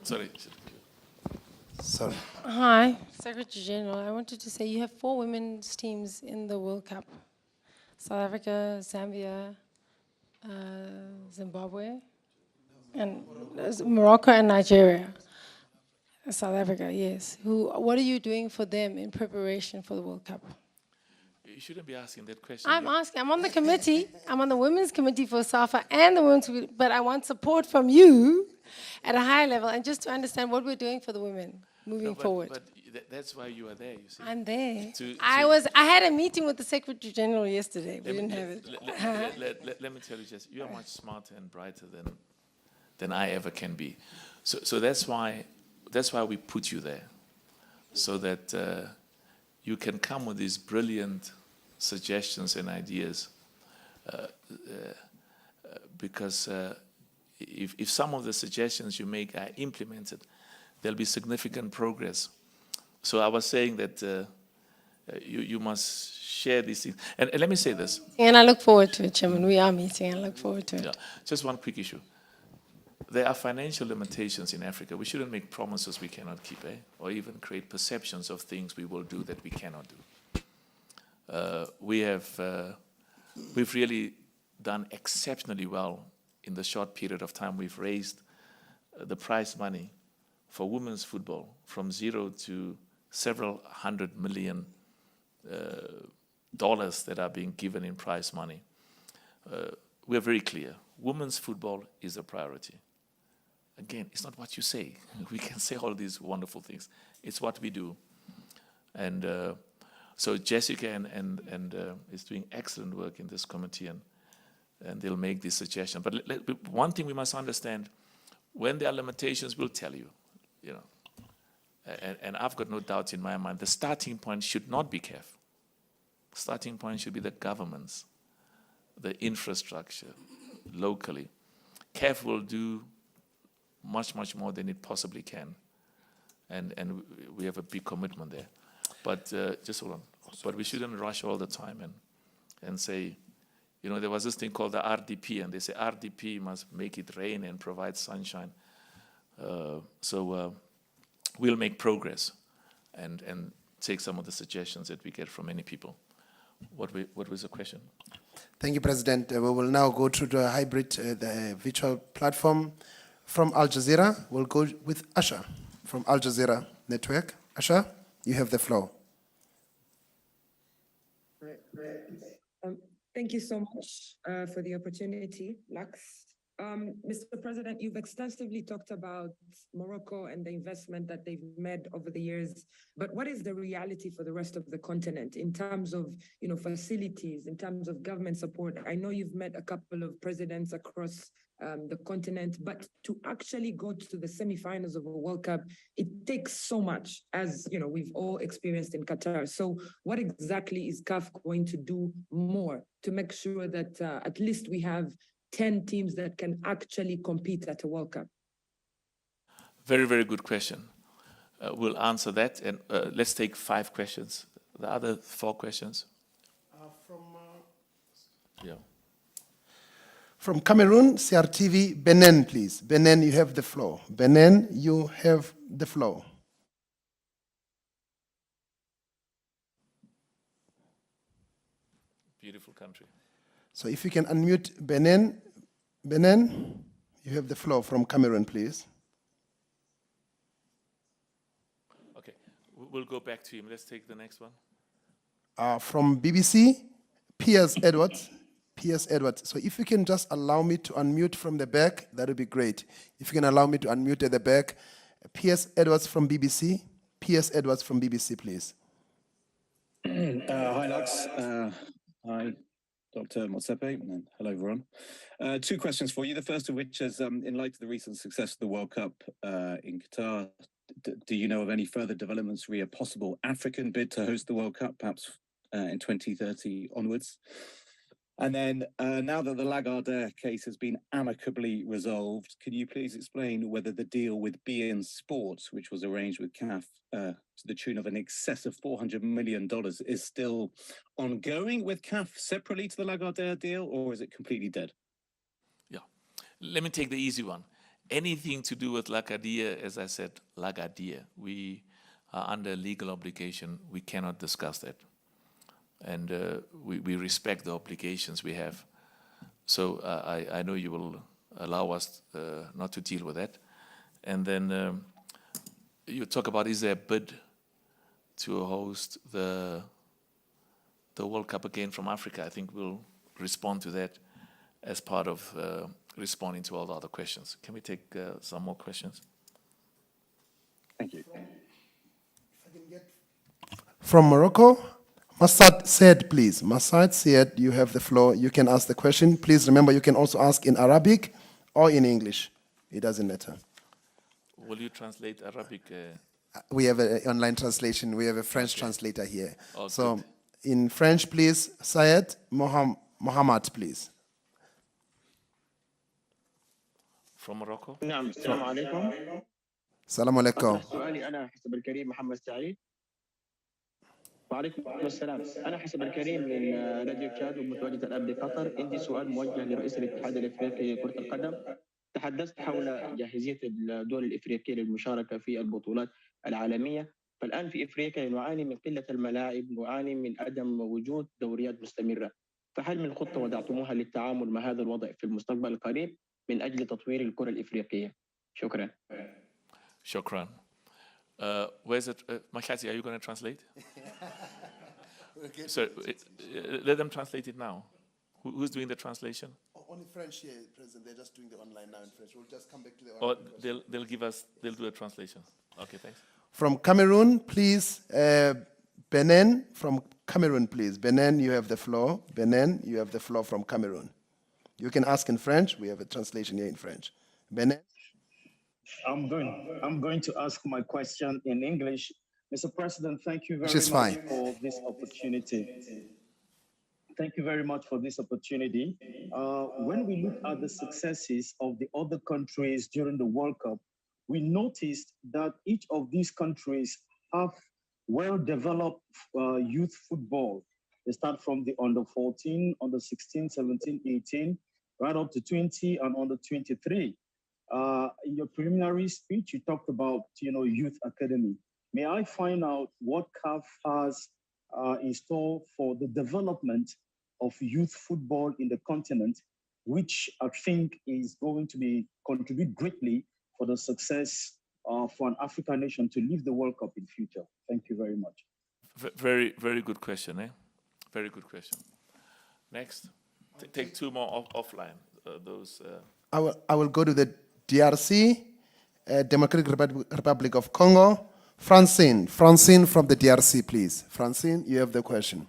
Sorry. Sorry. Hi, Secretary General. I wanted to say you have 4 women's teams in the World Cup. South Africa, Zambia, Zimbabwe, and Morocco and Nigeria. South Africa, yes. What are you doing for them in preparation for the World Cup? You shouldn't be asking that question. I'm asking. I'm on the committee. I'm on the women's committee for SAFA and the women's committee, but I want support from you at a high level and just to understand what we're doing for the women moving forward. But that's why you are there, you see. I'm there. To- I had a meeting with the Secretary General yesterday. We didn't have it. Let me tell you, Jess, you are much smarter and brighter than I ever can be. So that's why we put you there, so that you can come with these brilliant suggestions and ideas. Because if some of the suggestions you make are implemented, there'll be significant progress. So I was saying that you must share these things. And let me say this. And I look forward to it, Chairman. We are meeting. I look forward to it. Yeah, just one quick issue. There are financial limitations in Africa. We shouldn't make promises we cannot keep, or even create perceptions of things we will do that we cannot do. We've really done exceptionally well in the short period of time we've raised the prize money for women's football from 0 to several $100 million that are being given in prize money. We're very clear. Women's football is a priority. Again, it's not what you say. We can say all these wonderful things. It's what we do. And so Jessica and is doing excellent work in this committee, and they'll make this suggestion. But one thing we must understand, when there are limitations, we'll tell you, And I've got no doubt in my mind, the starting point should not be CAF. Starting point should be the governments, the infrastructure, locally. CAF will do much, much more than it possibly can. And we have a big commitment there. But just hold on. But we shouldn't rush all the time and say, there was this thing called the RDP, and they say RDP must make it rain and provide sunshine. We'll make progress and take some of the suggestions that we get from many people. What was the question? Thank you, President. We will now go through the hybrid, the virtual platform. From Al Jazeera, we'll go with Asha from Al Jazeera Network. Asha, you have the floor. Thank you so much for the opportunity, Lux. Mr. President, you've extensively talked about Morocco and the investment that they've made over the years. But what is the reality for the rest of the continent in terms of, facilities, in terms of government support? I know you've met a couple of presidents across the continent, but to actually go to the semifinals of a World Cup, it takes so much, as we've all experienced in Qatar. So, what exactly is CAF going to do more to make sure that at least we have 10 teams that can actually compete at a World Cup? Very, very good question. We'll answer that, and let's take 5 questions. The other 4 questions. From Cameroon, CRTV, Benin, please. Benin, you have the floor. Benin, you have the floor. Beautiful country. So if you can unmute Benin, Benin, you have the floor from Cameroon, please. Okay, we'll go back to him. Let's take the next one. From BBC, Piers Edwards. Piers Edwards. So if you can just allow me to unmute from the back, that would be great. If you can allow me to unmute at the back. Piers Edwards from BBC. Piers Edwards from BBC, please. Hi, Lux. Hi, Dr. Motsepe, and hello, everyone. 2 questions for you. The first of which is, in light of the recent success of the World Cup in Qatar, do you know of any further developments re a possible African bid to host the World Cup, perhaps in 2030 onwards? And then, now that the Lagardère case has been amicably resolved, can you please explain whether the deal with beIN Sports, which was arranged with CAF to the tune of an excess of $400 million, is still ongoing with CAF separately to the Lagardère deal, or is it completely dead? Yeah. Let me take the easy one. Anything to do with Lagardère, as I said, Lagardère, we are under legal obligation. We cannot discuss that. And we respect the obligations we have. So I know you will allow us not to deal with that. And then you talk about, is there a bid to host the World Cup again from Africa? I think we'll respond to that as part of responding to all the other questions. Can we take some more questions? Thank you. From Morocco, Massad Said, please. Massad Said, you have the floor. You can ask the question. Please remember, you can also ask in Arabic or in English. It doesn't matter. Will you translate Arabic? We have an online translation. We have a French translator here. Oh, so good. in French, please, Syed Mohammed, please. From Morocco? نعم السلام عليكم. Assalamu alaikum. أطرح سؤالي أنا حسب الكريم محمد سعيد. وعليكم السلام. أنا حسب الكريم من نادي تشاد ومتواجد الآن بقطر. عندي سؤال موجه لرئيس الاتحاد الإفريقي لكرة القدم. تحدثت حول جاهزية الدول الإفريقية للمشاركة في البطولات العالمية. فالآن في إفريقيا نعاني من قلة الملاعب، نعاني من عدم وجود دوريات مستمرة. فهل من خطة وضعتموها للتعامل مع هذا الوضع في المستقبل القريب من أجل تطوير الكرة الإفريقية؟ شكرا. Shukran. Where's it? Mashati, are you going to translate? So let them translate it now. Who's doing the translation? Only French here, President. They're just doing the online now in French. We'll just come back to the Or they'll do a translation. Okay, thanks. From Cameroon, please. Benin, from Cameroon, please. Benin, you have the floor. Benin, you have the floor from Cameroon. You can ask in French. We have a translation here in French. Benin. I'm going to ask my question in English. Mr. President, thank you very Which is much fine. for this opportunity. Thank you very much for this opportunity. When we look at the successes of the other countries during the World Cup, we noticed that each of these countries have well-developed youth football. They start from the under 14, under 16, 17, 18, right up to 20 and under 23. In your preliminary speech, you talked about, youth academy. May I find out what CAF has in store for the development of youth football in the continent, which I think is going to contribute greatly for the success for an African nation to leave the World Cup in future? Thank you very much. Very, very good question, eh? Very good question. Next. Take 2 more offline. I will go to the DRC, Democratic Republic of Congo. Francine from the DRC, please. Francine, you have the question.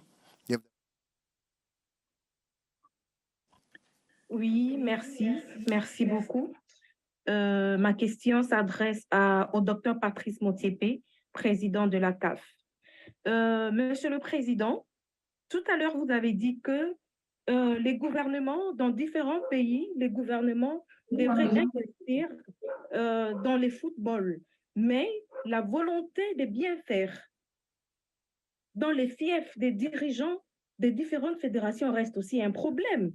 Oui, merci beaucoup. Ma question s'adresse au docteur Patrice Motsepe, président de la CAF. Monsieur le Président, tout à l'heure, vous avez dit que les gouvernements dans différents pays, les gouvernements devraient investir dans le football, mais la volonté de bien faire dans les fiefs des dirigeants des différentes fédérations reste aussi un problème.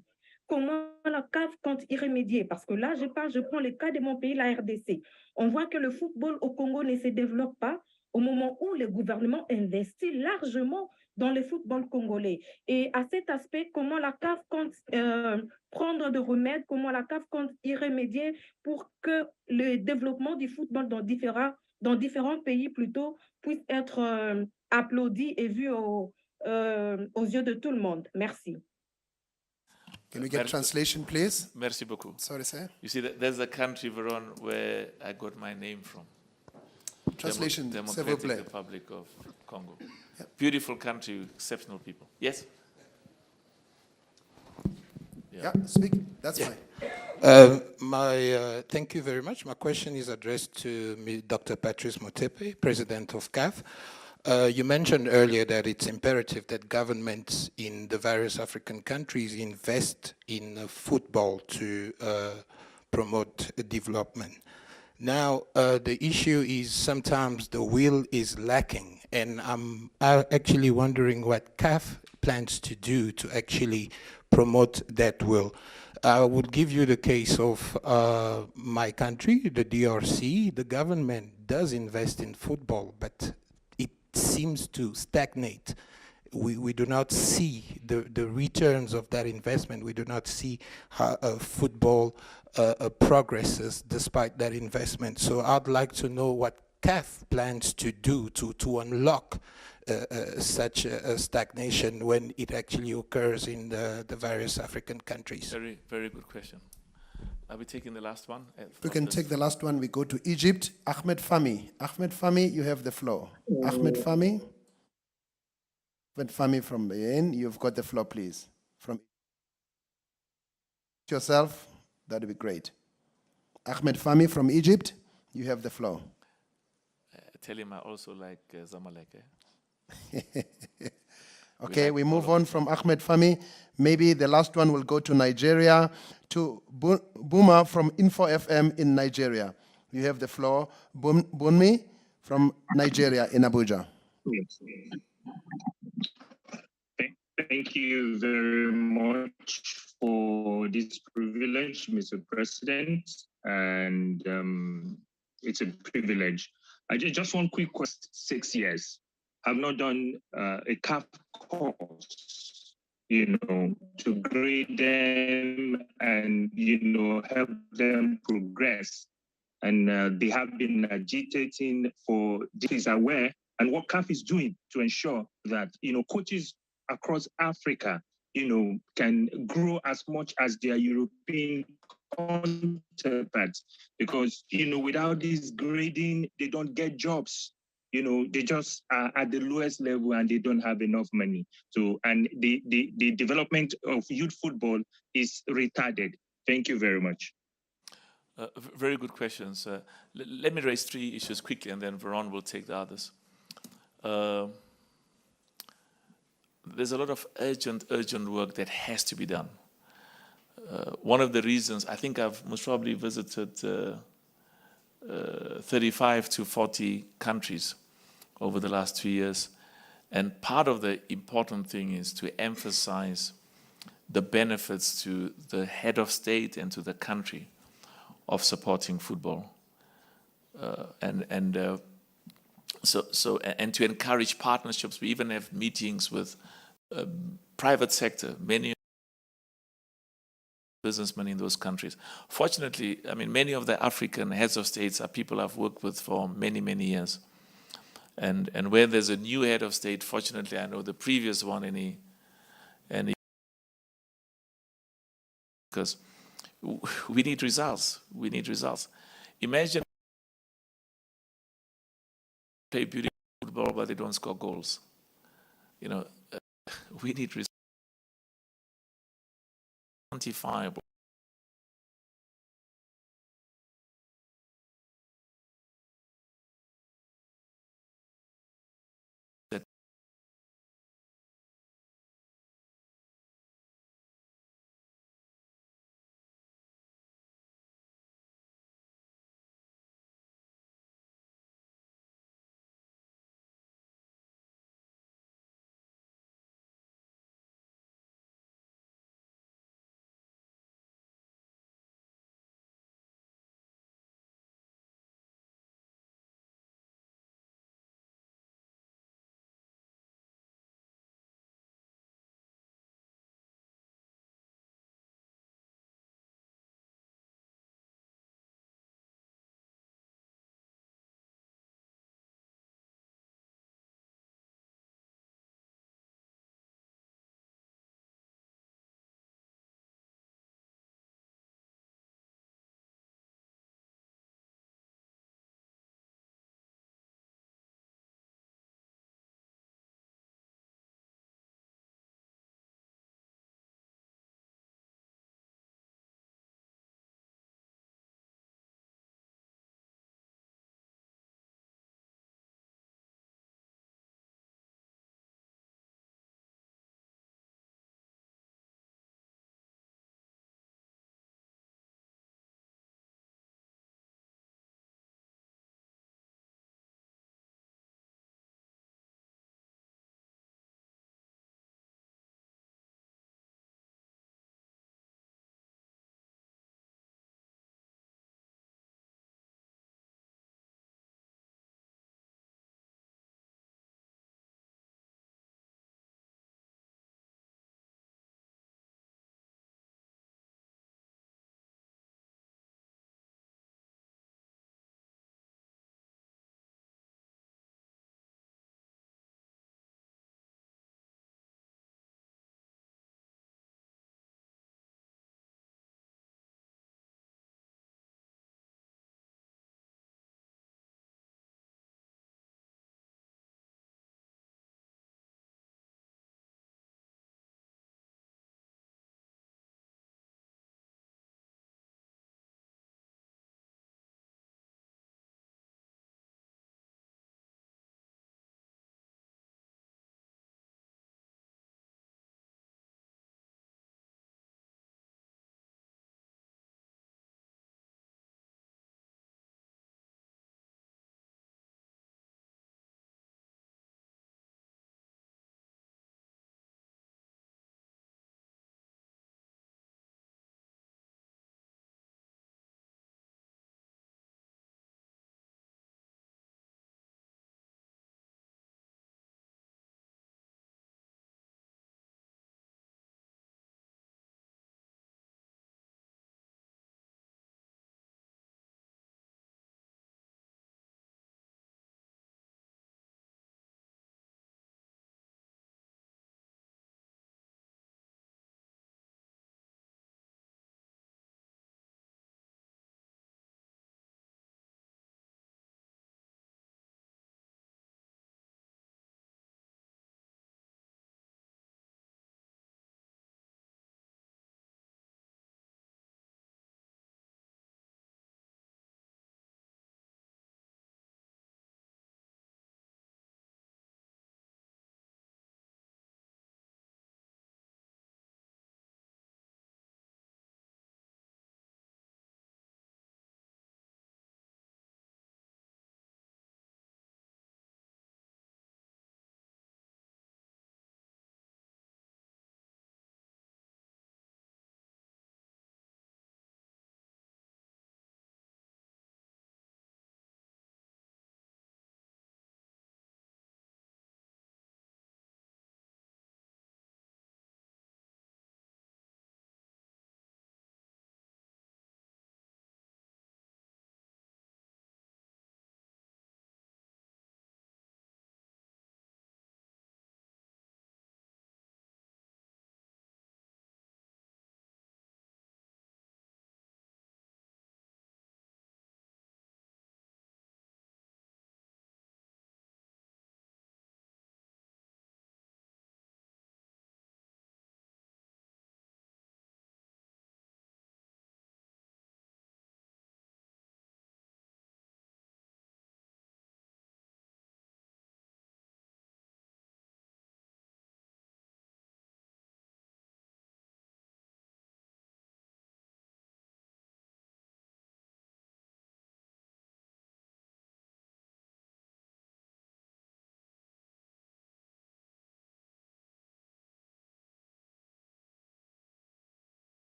Comment la CAF compte y remédier? Parce que là, je prends le cas de mon pays, la RDC. On voit que le football au Congo ne se développe pas au moment où le gouvernement investit largement dans le football congolais. Et à cet aspect, comment la CAF compte prendre de remèdes, comment la CAF compte y remédier pour que le développement du football dans différents pays plutôt puisse être applaudi et vu aux yeux de tout le monde. Merci. Can we get translation, please? Merci beaucoup. Sorry, sir. You see, there's a country, Veron, where I got my name from. Translation, Democratic Republic of Congo. Yep. Beautiful country, exceptional people. Yes? Yeah, speak. That's fine. Thank you very much. My question is addressed to Dr. Patrice Motsepe, President of CAF. You mentioned earlier that it's imperative that governments in the various African countries invest in football to promote development. Now, the issue is sometimes the will is lacking, and I'm actually wondering what CAF plans to do to actually promote that will. I would give you the case of my country, the DRC. The government does invest in football, but it seems to stagnate. We do not see the returns of that investment. We do not see how football progresses despite that investment. So I'd like to know what CAF plans to do to unlock such a stagnation when it actually occurs in the various African countries. Very, very good question. Are we taking the last one? We can take the last one. We go to Egypt. Ahmed Fami. Ahmed Fami, you have the floor. Ahmed Fami. Ahmed Fami from Benin, you've got the floor, please. From yourself, that would be great. Ahmed Fami from Egypt, you have the floor. Tell him I also like Zamalek. Okay, we move on from Ahmed Fami. Maybe the last one will go to Nigeria, to Buma from Info FM in Nigeria. You have the floor. Bunmi from Nigeria in Abuja. Thank you very much for this privilege, Mr. President, and it's a privilege. I just one quick question. 6 years. I've not done a CAF course, to grade them and, help them progress. And they have been agitating for this aware and what CAF is doing to ensure that, coaches across Africa, can grow as much as their European counterparts. Because, without this grading, they don't get jobs. They just are at the lowest level and they don't have enough money. So, and the development of youth football is retarded. Thank you very much. Very good questions. Let me raise 3 issues quickly, and then Veron will take the others. There's a lot of urgent work that has to be done. One of the reasons, I think I've most probably visited 35 to 40 countries over the last 2 years. And part of the important thing is to emphasize the benefits to the head of state and to the country of supporting football. And to encourage partnerships. We even have meetings with private sector, many businessmen in those countries. Fortunately, many of the African heads of states are people I've worked with for many, many years. And where there's a new head of state, fortunately, I know the previous one, because we need results. We need results. Imagine play beautiful football, but they don't score goals. You know, we need results. Quantifiable.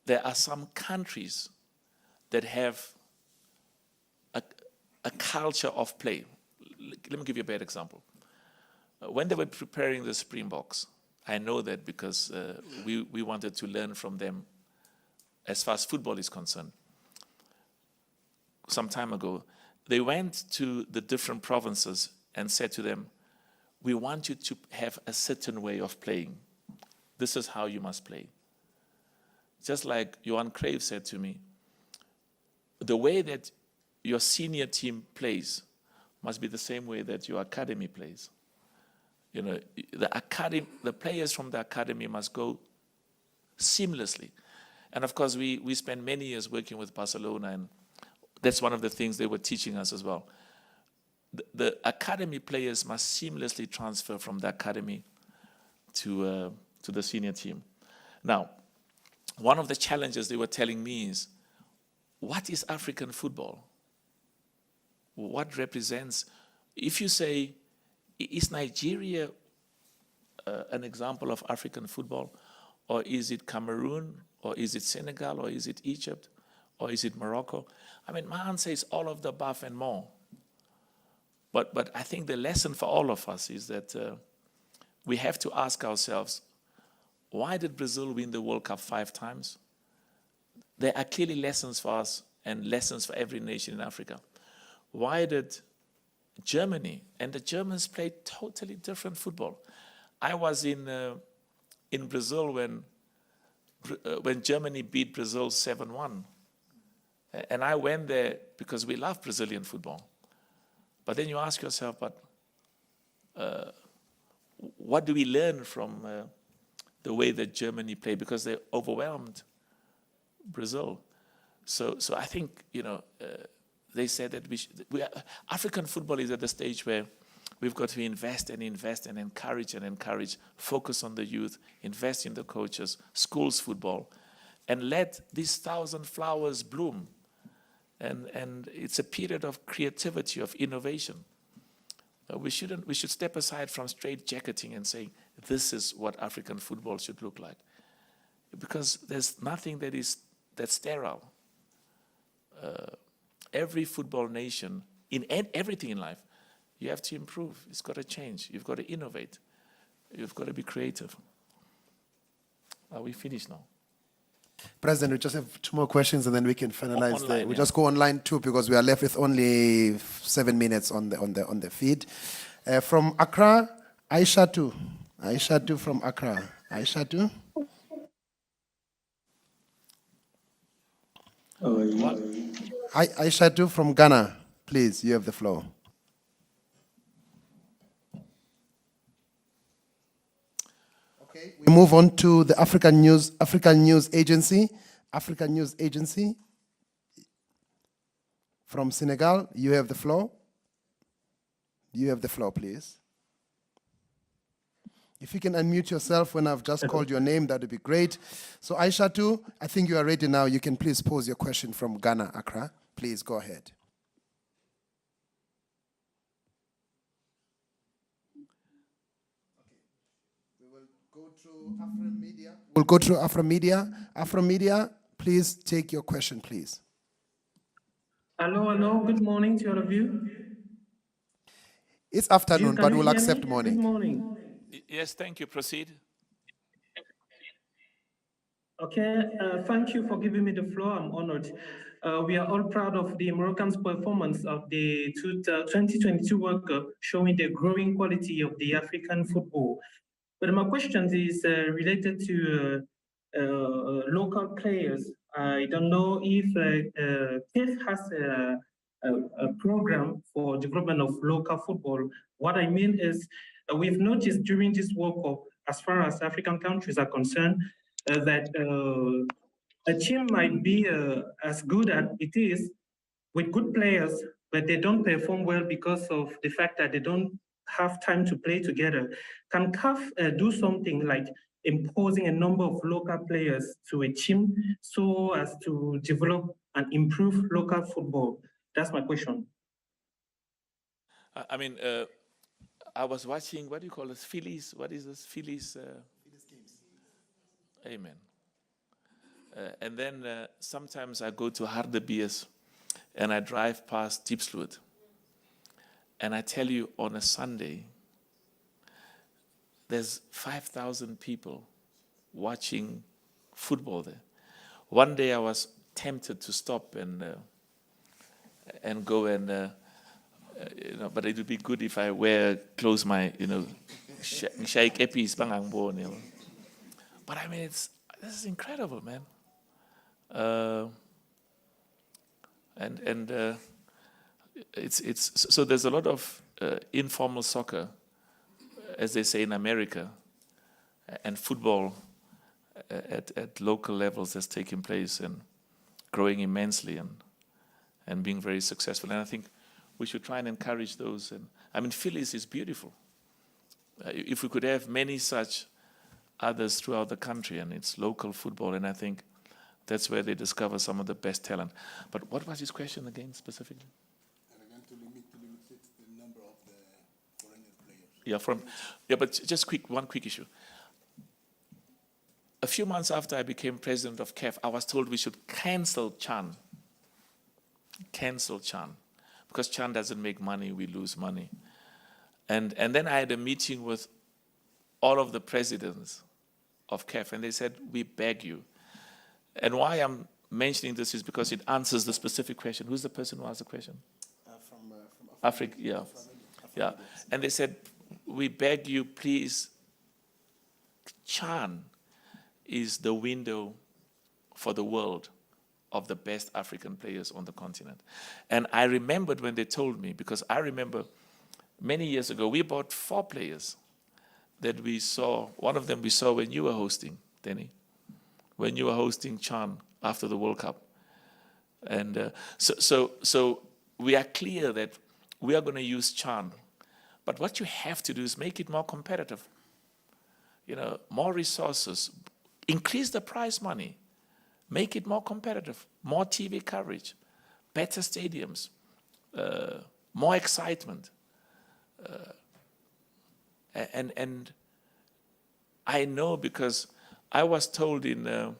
there are some countries that have a culture of play. Let me give you a bad example. When they were preparing the Springboks, I know that because we wanted to learn from them as far as football is concerned. Some time ago, they went to the different provinces and said to them, we want you to have a certain way of playing. This is how you must play. Just like Johan Cruyff said to me, the way that your senior team plays must be the same way that your academy plays. You know, the players from the academy must go seamlessly. And of course, we spent many years working with Barcelona, and that's one of the things they were teaching us as well. The academy players must seamlessly transfer from the academy to the senior team. Now, one of the challenges they were telling me is, what is African football? What represents, if you say, is Nigeria an example of African football? Or is it Cameroon? Or is it Senegal? Or is it Egypt? Or is it Morocco? I mean, my answer is all of the above and more. But I think the lesson for all of us is that we have to ask ourselves, why did Brazil win the World Cup 5 times? There are clearly lessons for us and lessons for every nation in Africa. Why did Germany, and the Germans played totally different football. I was in Brazil when Germany beat Brazil 7-1. And I went there because we love Brazilian football. But then you ask yourself, but what do we learn from the way that Germany played? Because they overwhelmed Brazil. So I think, you know, they said that African football is at the stage where we've got to invest and encourage, focus on the youth, invest in the coaches, schools football, and let these 1,000 flowers bloom. And it's a period of creativity, of innovation. We should step aside from straitjacketing and saying, this is what African football should look like. Because there's nothing that's sterile. Every football nation, in everything in life, you have to improve. It's got to change. You've got to innovate. You've got to be creative. Are we finished now? President, we just have 2 more questions and then we can finalize. Online, we yeah. just go online too because we are left with only 7 minutes on the feed. From Accra, Aishatu. Aishatu from Accra. Aishatu. What? Aishatu from Ghana. Please, you have the floor. Okay, we move on to the African News Agency. African News Agency from Senegal. You have the floor. You have the floor, please. If you can unmute yourself when I've just called your name, that would be great. So Aishatu, I think you are ready now. You can please pose your question from Ghana, Accra. Please go ahead. We'll go through Afromedia. Afromedia, please take your question, please. Hello. Good morning to all of you. It's afternoon, Can but you we'll hear me? accept Good morning. morning. Yes, thank you. Proceed. Okay, thank you for giving me the floor. I'm honored. We are all proud of the Moroccans' performance of the 2022 World Cup, showing the growing quality of the African football. But my question is related to local players. I don't know if CAF has a program for development of local football. What I mean is, we've noticed during this World Cup, as far as African countries are concerned, that a team might be as good as it is with good players, but they don't perform well because of the fact that they don't have time to play together. Can CAF do something like imposing a number of local players to a team so as to develop and improve local football? That's my question. I mean, I was watching, what do you call this? Phillies, what is this? Phillies games. Amen. And then sometimes I go to Hardebeers and I drive past Diepsloot. And I tell you, on a Sunday, there's 5,000 people watching football there. One day I was tempted to stop and go and, but it would be good if I close my, shake epis bangang, But I mean, this is incredible, man. It's so there's a lot of informal soccer, as they say in America, and football at local levels that's taking place and growing immensely and being very successful. And I think we should try and encourage those. And I mean, Phillies is beautiful. If we could have many such others throughout the country, and it's local football, and I think that's where they discover some of the best talent. But what was his question again specifically? And again, to limit the number of the foreign players. But just one quick issue. A few months after I became president of CAF, I was told we should cancel CHAN. Cancel CHAN. Because CHAN doesn't make money, we lose money. And then I had a meeting with all of the presidents of CAF, and they said, we beg you. And why I'm mentioning this is because it answers the specific question. Who's the person who asked the question? From Africa, yeah. Yeah. And they said, we beg you, please, CHAN is the window for the world of the best African players on the continent. And I remembered when they told me, because I remember many years ago, we bought 4 players that we saw. One of them we saw when you were hosting, Denny, when you were hosting CHAN after the World Cup. And so we are clear that we are going to use CHAN. But what you have to do is make it more competitive. More resources, increase the prize money, make it more competitive, more TV coverage, better stadiums, more excitement. And I know because I was told in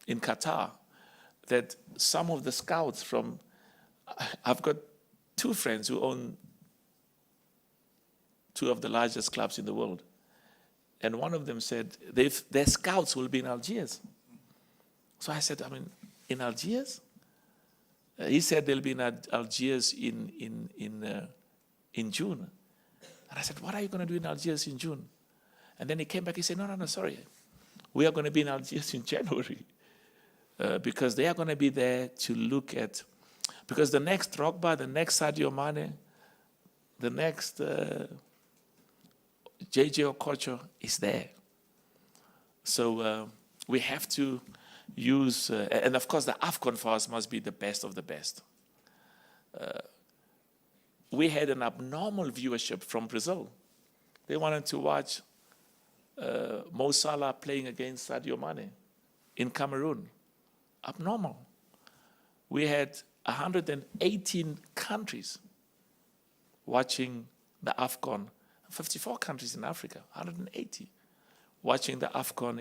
Qatar that some of the scouts I've got 2 friends who own 2 of the largest clubs in the world. And one of them said their scouts will be in Algiers. So I said, in Algiers? He said they'll be in Algiers in June. And I said, what are you going to do in Algiers in June? And then he came back, he said, no, sorry. We are going to be in Algiers in January. Because they are going to be there to look at, because the next Drogba, the next Sadio Mane, the next JJ Okocha is there. So we have to use, and of course the AFCON for us must be the best of the best. We had an abnormal viewership from Brazil. They wanted to watch Mo Salah playing against Sadio Mane in Cameroon. Abnormal. We had 118 countries watching the AFCON, 54 countries in Africa, 180, watching the AFCON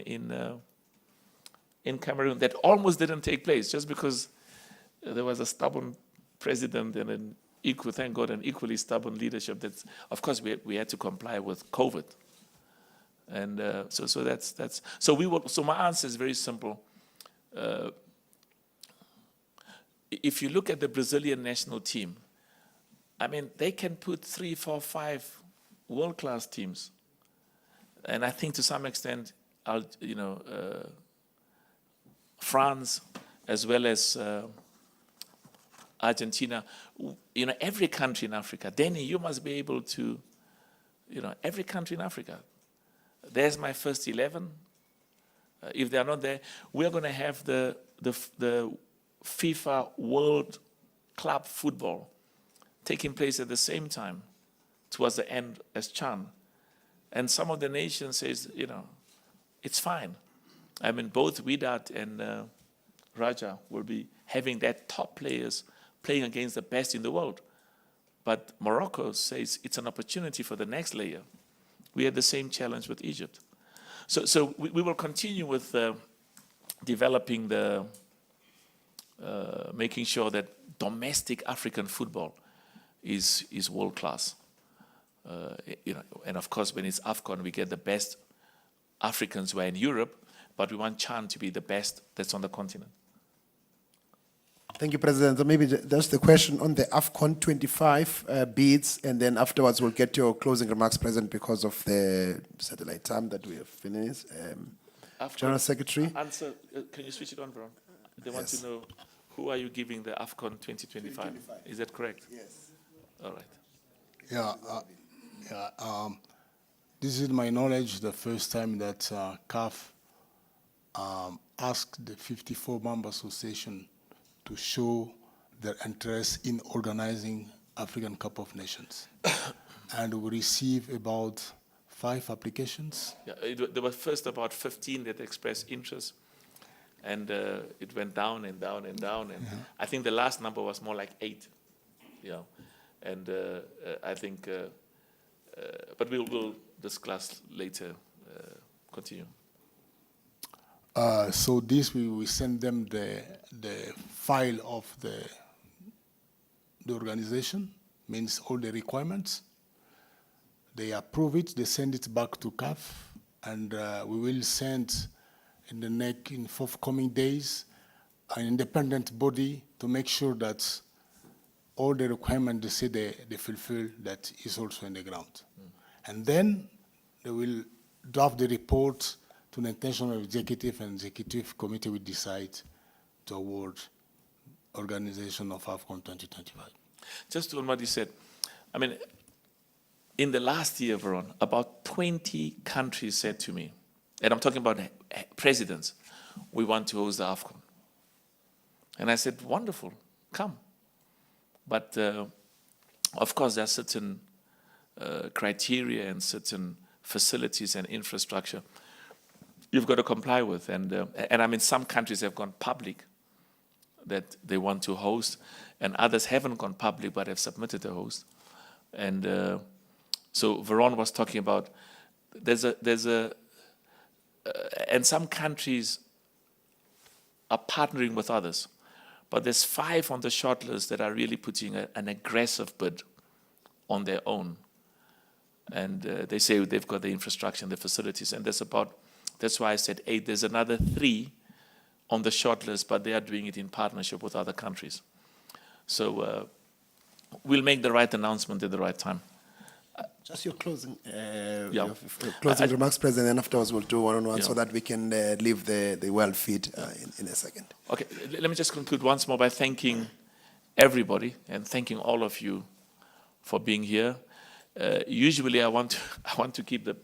in Cameroon. That almost didn't take place just because there was a stubborn president and thank God, an equally stubborn leadership. That, of course, we had to comply with COVID, and so that's so we will. So my answer is very simple. If you look at the Brazilian national team, they can put 3, 4, 5 world-class teams, and I think to some extent, France as well as Argentina, every country in Africa. Danny, you must be able to, every country in Africa. There's my first 11. If they are not there, we are going to have the FIFA World Club Football taking place at the same time towards the end as CHAN. And some of the nations says, it's fine. Both Widad and Raja will be having their top players playing against the best in the world. But Morocco says it's an opportunity for the next layer. We had the same challenge with Egypt. So we will continue with developing the, making sure that domestic African football is world class. You know, and of course, when it's AFCON, we get the best Africans who are in Europe, but we want Chan to be the best that's on the continent. Thank you, President. So maybe just the question on the AFCON 25 bids, and then afterwards we'll get your closing remarks, President, because of the satellite time that we have finished. General Secretary. Answer, can you switch it on, Veron? They want to know, who are you giving the AFCON 2025? Is that correct? Yes. All right. This is my knowledge the first time that CAF asked the 54-member association to show their interest in organizing African Cup of Nations. And we received about 5 applications. Yeah, there were first about 15 that expressed interest, and it went down and down and down. And I think the last number was more like 8. Yeah, and I think, but we'll discuss later. Continue. So this we will send them the file of the organization, means all the requirements. They approve it, they send it back to CAF, and we will send in forthcoming days an independent body to make sure that all the requirements they say they fulfill, that is also in the ground. And then they will draft the report to the international executive, and executive committee will decide to award organization of AFCON 2025. Just on what you said, I mean, in the last year, Veron, about 20 countries said to me, and I'm talking about presidents, we want to host the AFCON. And I said, wonderful, come. But of course, there are certain criteria and certain facilities and infrastructure you've got to comply with. And I mean, some countries have gone public that they want to host, and others haven't gone public but have submitted a host. And so Veron was talking about, and some countries are partnering with others, but there's 5 on the short list that are really putting an aggressive bid on their own. And they say they've got the infrastructure and the facilities, and that's why I said 8. There's another 3 on the short list, but they are doing it in partnership with other countries. So we'll make the right announcement at the right time. Just your closing, closing remarks, President, and afterwards we'll do one-on-one so that we can leave the world feed in a second. Okay, let me just conclude once more by thanking everybody and thanking all of you for being here. Usually I want to keep the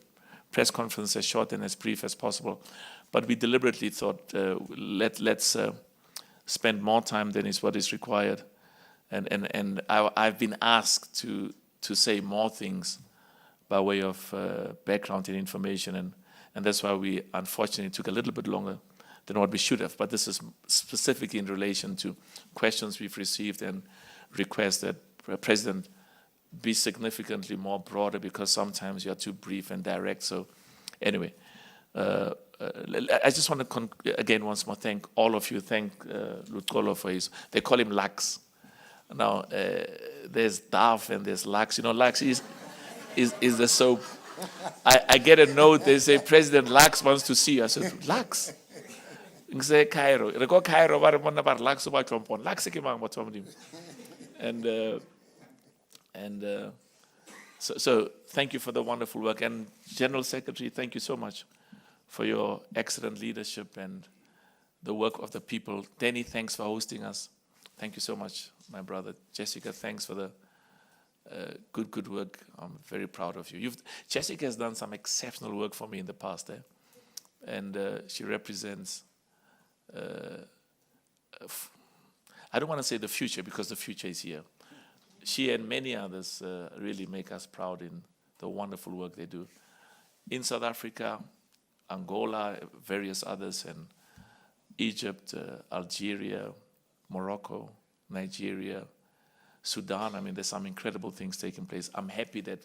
press conference as short and as brief as possible, but we deliberately thought let's spend more time than is what is required, and I've been asked to say more things by way of background and information, and that's why we unfortunately took a little bit longer than what we should have. But this is specifically in relation to questions we've received and requests that President be significantly more broader, because sometimes you're too brief and direct. So anyway, I just want to again once more thank all of you. Thank Lutkolo for they call him Lux. Now there's Daf and there's Lux. You know, Lux is the soap. I get a note, they say President Lux wants to see you. I said, Lux? I say Cairo. I go Cairo, Lux Lux and so thank you for the wonderful work. And General Secretary, thank you so much for your excellent leadership and the work of the people. Danny, thanks for hosting us. Thank you so much, my brother. Jessica, thanks for the good work. I'm very proud of you. Jessica has done some exceptional work for me in the past, and she represents, I don't want to say the future, because the future is here. She and many others really make us proud in the wonderful work they do. In South Africa, Angola, various others, and Egypt, Algeria, Morocco, Nigeria, Sudan. I mean, there's some incredible things taking place. I'm happy that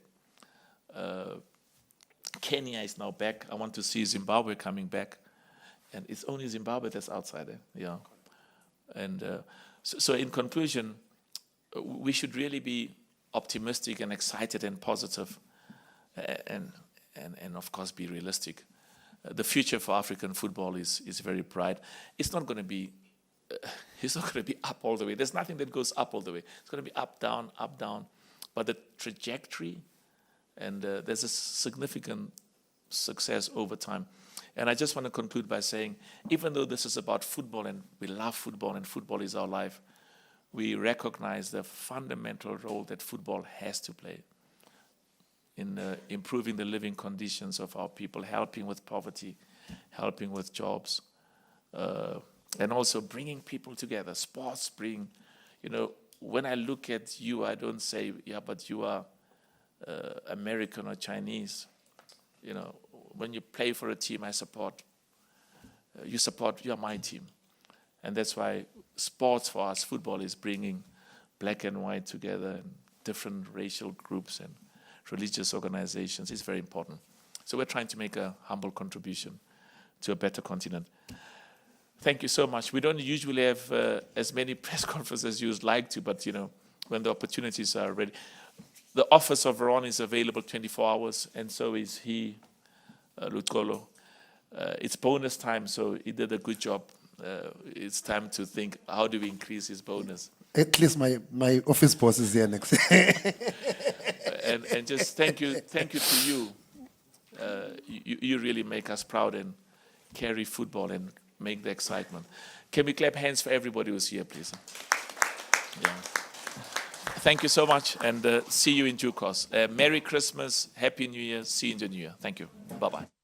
Kenya is now back. I want to see Zimbabwe coming back. And it's only Zimbabwe that's outside there. Yeah. And so in conclusion, we should really be optimistic and excited and positive, and of course be realistic. The future for African football is very bright. It's not going to be up all the way. There's nothing that goes up all the way. It's going to be up, down, up, down. But the trajectory, and there's a significant success over time. And I just want to conclude by saying, even though this is about football and we love football and football is our life, we recognize the fundamental role that football has to play in improving the living conditions of our people, helping with poverty, helping with jobs, and also bringing people together. Sports bring, when I look at you, I don't say, yeah, but you are American or Chinese. When you play for a team, I support. You are my team. And that's why sports for us, football, is bringing black and white together and different racial groups and religious organizations. It's very important. So we're trying to make a humble contribution to a better continent. Thank you so much. We don't usually have as many press conferences as you would like to, but when the opportunities are ready. The office of Ron is available 24 hours, and so is he, Lutkolo. It's bonus time, so he did a good job. It's time to think, how do we increase his bonus? At least my office boss is here next. and just thank you to you. You really make us proud and carry football and make the excitement. Can we clap hands for everybody who's here, please? Yeah. Thank you so much, and see you in due course. Merry Christmas, Happy New Year, see you in the New Year. Thank you. Bye-bye.